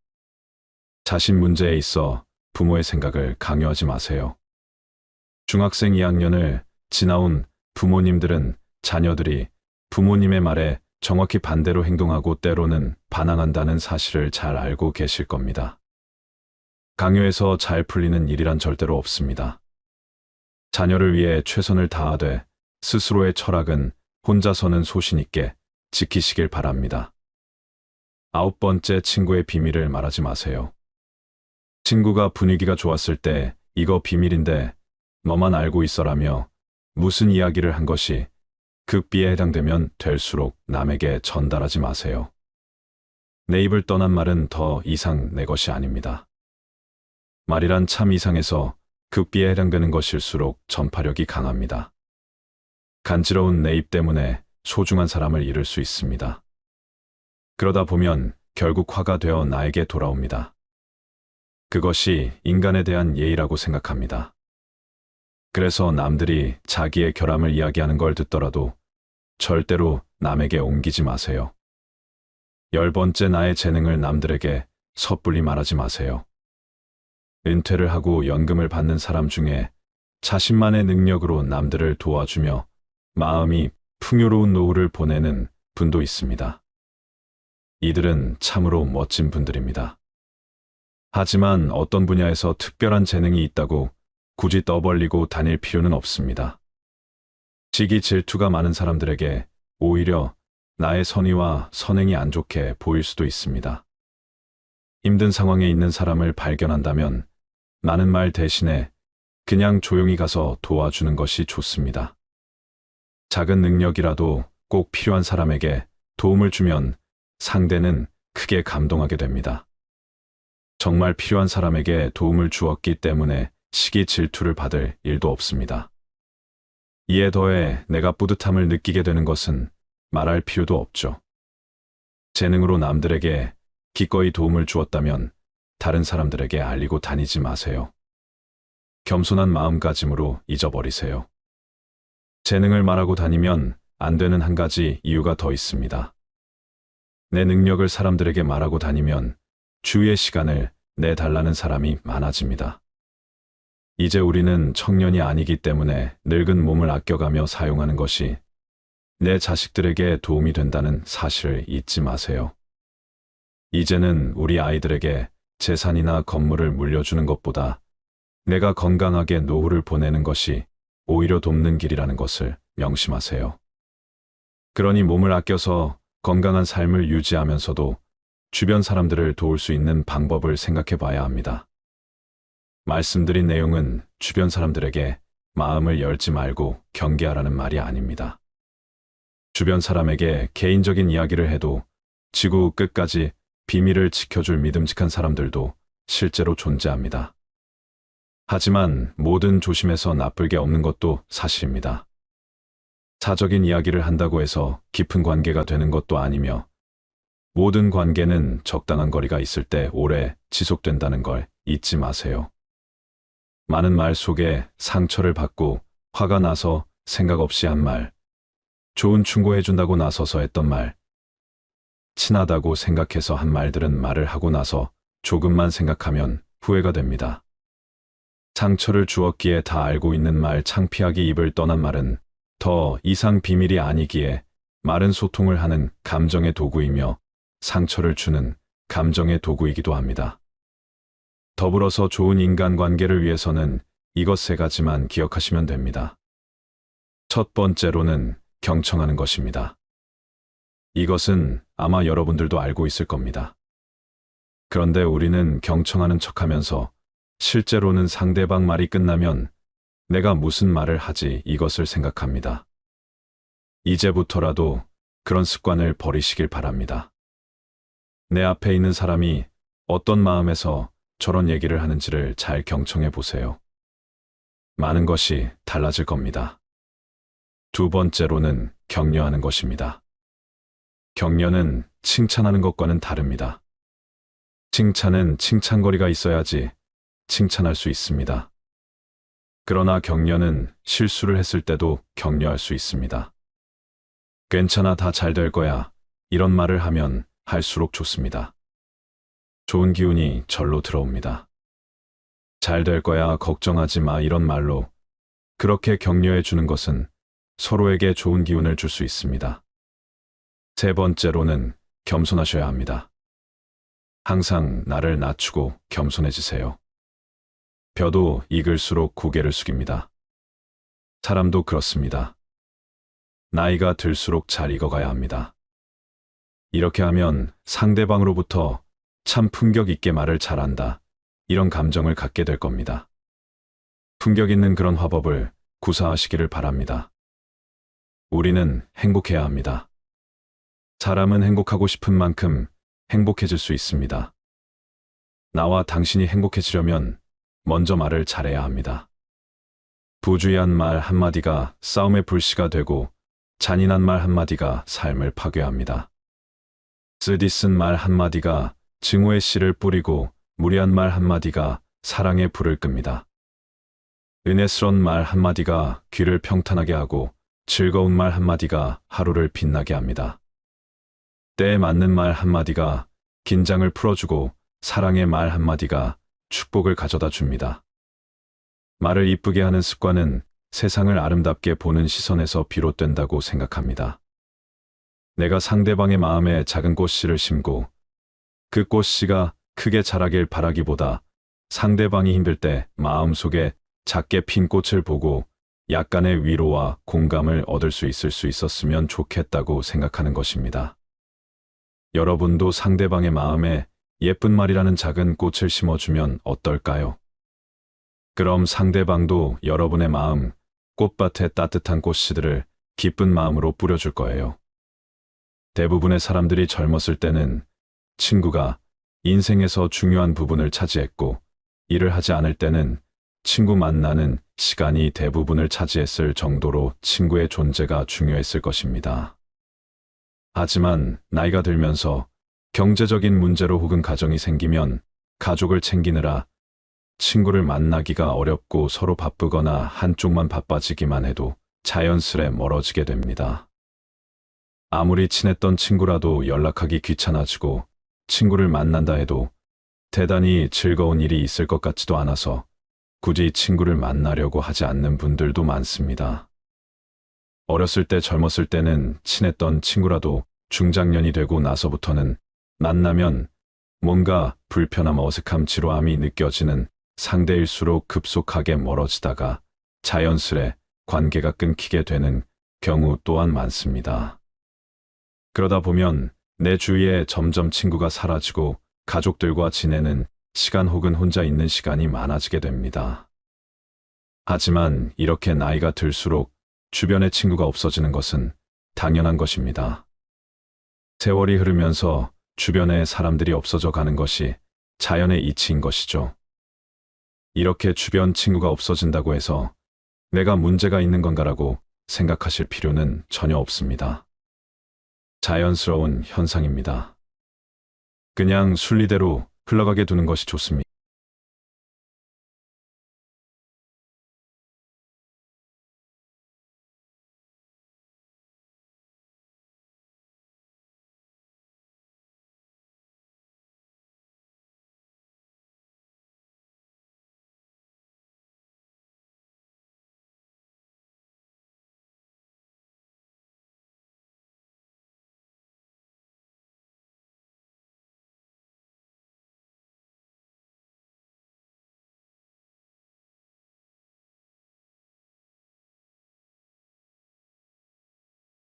자신 문제에 있어 부모의 생각을 강요하지 마세요. 중학생 2학년을 지나온 부모님들은 자녀들이 부모님의 말에 정확히 반대로 행동하고 때로는 반항한다는 사실을 잘 알고 계실 겁니다. 강요해서 잘 풀리는 일이란 절대로 없습니다. 자녀를 위해 최선을 다하되 스스로의 철학은 혼자서는 소신 있게 지키시길 바랍니다. 9번째, 친구의 비밀을 말하지 마세요. 친구가 분위기가 좋았을 때 이거 비밀인데 너만 알고 있어라며 무슨 이야기를 한 것이 극비에 해당되면 될수록 남에게 전달하지 마세요. 내 입을 떠난 말은 더 이상 내 것이 아닙니다. 말이란 참 이상해서 극비에 해당되는 것일수록 전파력이 강합니다. 간지러운 내 입 때문에 소중한 사람을 잃을 수 있습니다. 그러다 보면 결국 화가 되어 나에게 돌아옵니다. 그것이 인간에 대한 예의라고 생각합니다. 그래서 남들이 자기의 결함을 이야기하는 걸 듣더라도 절대로 남에게 옮기지 마세요. 10번째 나의 재능을 남들에게 섣불리 말하지 마세요. 은퇴를 하고 연금을 받는 사람 중에 자신만의 능력으로 남들을 도와주며 마음이 풍요로운 노후를 보내는 분도 있습니다. 이들은 참으로 멋진 분들입니다. 하지만 어떤 분야에서 특별한 재능이 있다고 굳이 떠벌리고 다닐 필요는 없습니다. 시기 질투가 많은 사람들에게 오히려 나의 선의와 선행이 안 좋게 보일 수도 있습니다. 힘든 상황에 있는 사람을 발견한다면 많은 말 대신에 그냥 조용히 가서 도와주는 것이 좋습니다. 작은 능력이라도 꼭 필요한 사람에게 도움을 주면 상대는 크게 감동하게 됩니다. 정말 필요한 사람에게 도움을 주었기 때문에 시기 질투를 받을 일도 없습니다. 이에 더해 내가 뿌듯함을 느끼게 되는 것은 말할 필요도 없죠. 재능으로 남들에게 기꺼이 도움을 주었다면 다른 사람들에게 알리고 다니지 마세요. 겸손한 마음가짐으로 잊어버리세요. 재능을 말하고 다니면 안 되는 한 가지 이유가 더 있습니다. 내 능력을 사람들에게 말하고 다니면 주위의 시간을 내달라는 사람이 많아집니다. 이제 우리는 청년이 아니기 때문에 늙은 몸을 아껴가며 사용하는 것이 내 자식들에게 도움이 된다는 사실을 잊지 마세요. 이제는 우리 아이들에게 재산이나 건물을 물려주는 것보다 내가 건강하게 노후를 보내는 것이 오히려 돕는 길이라는 것을 명심하세요. 그러니 몸을 아껴서 건강한 삶을 유지하면서도 주변 사람들을 도울 수 있는 방법을 생각해 봐야 합니다. 말씀드린 내용은 주변 사람들에게 마음을 열지 말고 경계하라는 말이 아닙니다. 주변 사람에게 개인적인 이야기를 해도 지구 끝까지 비밀을 지켜줄 믿음직한 사람들도 실제로 존재합니다. 하지만 뭐든 조심해서 나쁠 게 없는 것도 사실입니다. 사적인 이야기를 한다고 해서 깊은 관계가 되는 것도 아니며 모든 관계는 적당한 거리가 있을 때 오래 지속된다는 걸 잊지 마세요. 많은 말 속에 상처를 받고 화가 나서 생각 없이 한 말, 좋은 충고해준다고 나서서 했던 말, 친하다고 생각해서 한 말들은 말을 하고 나서 조금만 생각하면 후회가 됩니다. 상처를 주었기에 다 알고 있는 말, 창피하게 입을 떠난 말은 더 이상 비밀이 아니기에 말은 소통을 하는 감정의 도구이며 상처를 주는 감정의 도구이기도 합니다. 더불어서 좋은 인간관계를 위해서는 이것 세 가지만 기억하시면 됩니다. 첫 번째로는 경청하는 것입니다. 이것은 아마 여러분들도 알고 있을 겁니다. 그런데 우리는 경청하는 척하면서 실제로는 상대방 말이 끝나면 내가 무슨 말을 하지 이것을 생각합니다. 이제부터라도 그런 습관을 버리시길 바랍니다. 내 앞에 있는 사람이 어떤 마음에서 저런 얘기를 하는지를 잘 경청해 보세요. 많은 것이 달라질 겁니다. 두 번째로는 격려하는 것입니다. 격려는 칭찬하는 것과는 다릅니다. 칭찬은 칭찬거리가 있어야지 칭찬할 수 있습니다. 그러나 격려는 실수를 했을 때도 격려할 수 있습니다. 괜찮아, 다 잘 될 거야. 이런 말을 하면 할수록 좋습니다. 좋은 기운이 절로 들어옵니다. 잘 될 거야, 걱정하지 마, 이런 말로 그렇게 격려해 주는 것은 서로에게 좋은 기운을 줄 수 있습니다. 세 번째로는 겸손하셔야 합니다. 항상 나를 낮추고 겸손해지세요. 벼도 익을수록 고개를 숙입니다. 사람도 그렇습니다. 나이가 들수록 잘 익어가야 합니다. 이렇게 하면 상대방으로부터 참 품격 있게 말을 잘한다, 이런 감정을 갖게 될 겁니다. 품격 있는 그런 화법을 구사하시기를 바랍니다. 우리는 행복해야 합니다. 사람은 행복하고 싶은 만큼 행복해질 수 있습니다. 나와 당신이 행복해지려면 먼저 말을 잘해야 합니다. 부주의한 말 한마디가 싸움의 불씨가 되고 잔인한 말 한마디가 삶을 파괴합니다. 쓰디쓴 말 한마디가 증오의 씨를 뿌리고 무리한 말 한마디가 사랑의 불을 끕니다. 은혜스러운 말 한마디가 귀를 평탄하게 하고 즐거운 말 한마디가 하루를 빛나게 합니다. 때에 맞는 말 한마디가 긴장을 풀어주고 사랑의 말 한마디가 축복을 가져다 줍니다. 말을 이쁘게 하는 습관은 세상을 아름답게 보는 시선에서 비롯된다고 생각합니다. 내가 상대방의 마음에 작은 꽃씨를 심고 그 꽃씨가 크게 자라길 바라기보다 상대방이 힘들 때 마음속에 작게 핀 꽃을 보고 약간의 위로와 공감을 얻을 수 있었으면 좋겠다고 생각하는 것입니다. 여러분도 상대방의 마음에 예쁜 말이라는 작은 꽃을 심어주면 어떨까요? 그럼 상대방도 여러분의 마음, 꽃밭에 따뜻한 꽃씨들을 기쁜 마음으로 뿌려줄 거예요. 대부분의 사람들이 젊었을 때는 친구가 인생에서 중요한 부분을 차지했고, 일을 하지 않을 때는 친구 만나는 시간이 대부분을 차지했을 정도로 친구의 존재가 중요했을 것입니다. 하지만 나이가 들면서 경제적인 문제로 혹은 가정이 생기면 가족을 챙기느라 친구를 만나기가 어렵고 서로 바쁘거나 한쪽만 바빠지기만 해도 자연스레 멀어지게 됩니다. 아무리 친했던 친구라도 연락하기 귀찮아지고 친구를 만난다 해도 대단히 즐거운 일이 있을 것 같지도 않아서 굳이 친구를 만나려고 하지 않는 분들도 많습니다. 어렸을 때 젊었을 때는 친했던 친구라도 중장년이 되고 나서부터는 만나면 뭔가 불편함, 어색함, 지루함이 느껴지는 상대일수록 급속하게 멀어지다가 자연스레 관계가 끊기게 되는 경우 또한 많습니다. 그러다 보면 내 주위에 점점 친구가 사라지고 가족들과 지내는 시간 혹은 혼자 있는 시간이 많아지게 됩니다. 하지만 이렇게 나이가 들수록 주변에 친구가 없어지는 것은 당연한 것입니다. 세월이 흐르면서 주변에 사람들이 없어져 가는 것이 자연의 이치인 것이죠. 이렇게 주변 친구가 없어진다고 해서 내가 문제가 있는 건가라고 생각하실 필요는 전혀 없습니다. 자연스러운 현상입니다. 그냥 순리대로 흘러가게 두는 것이 좋습니다.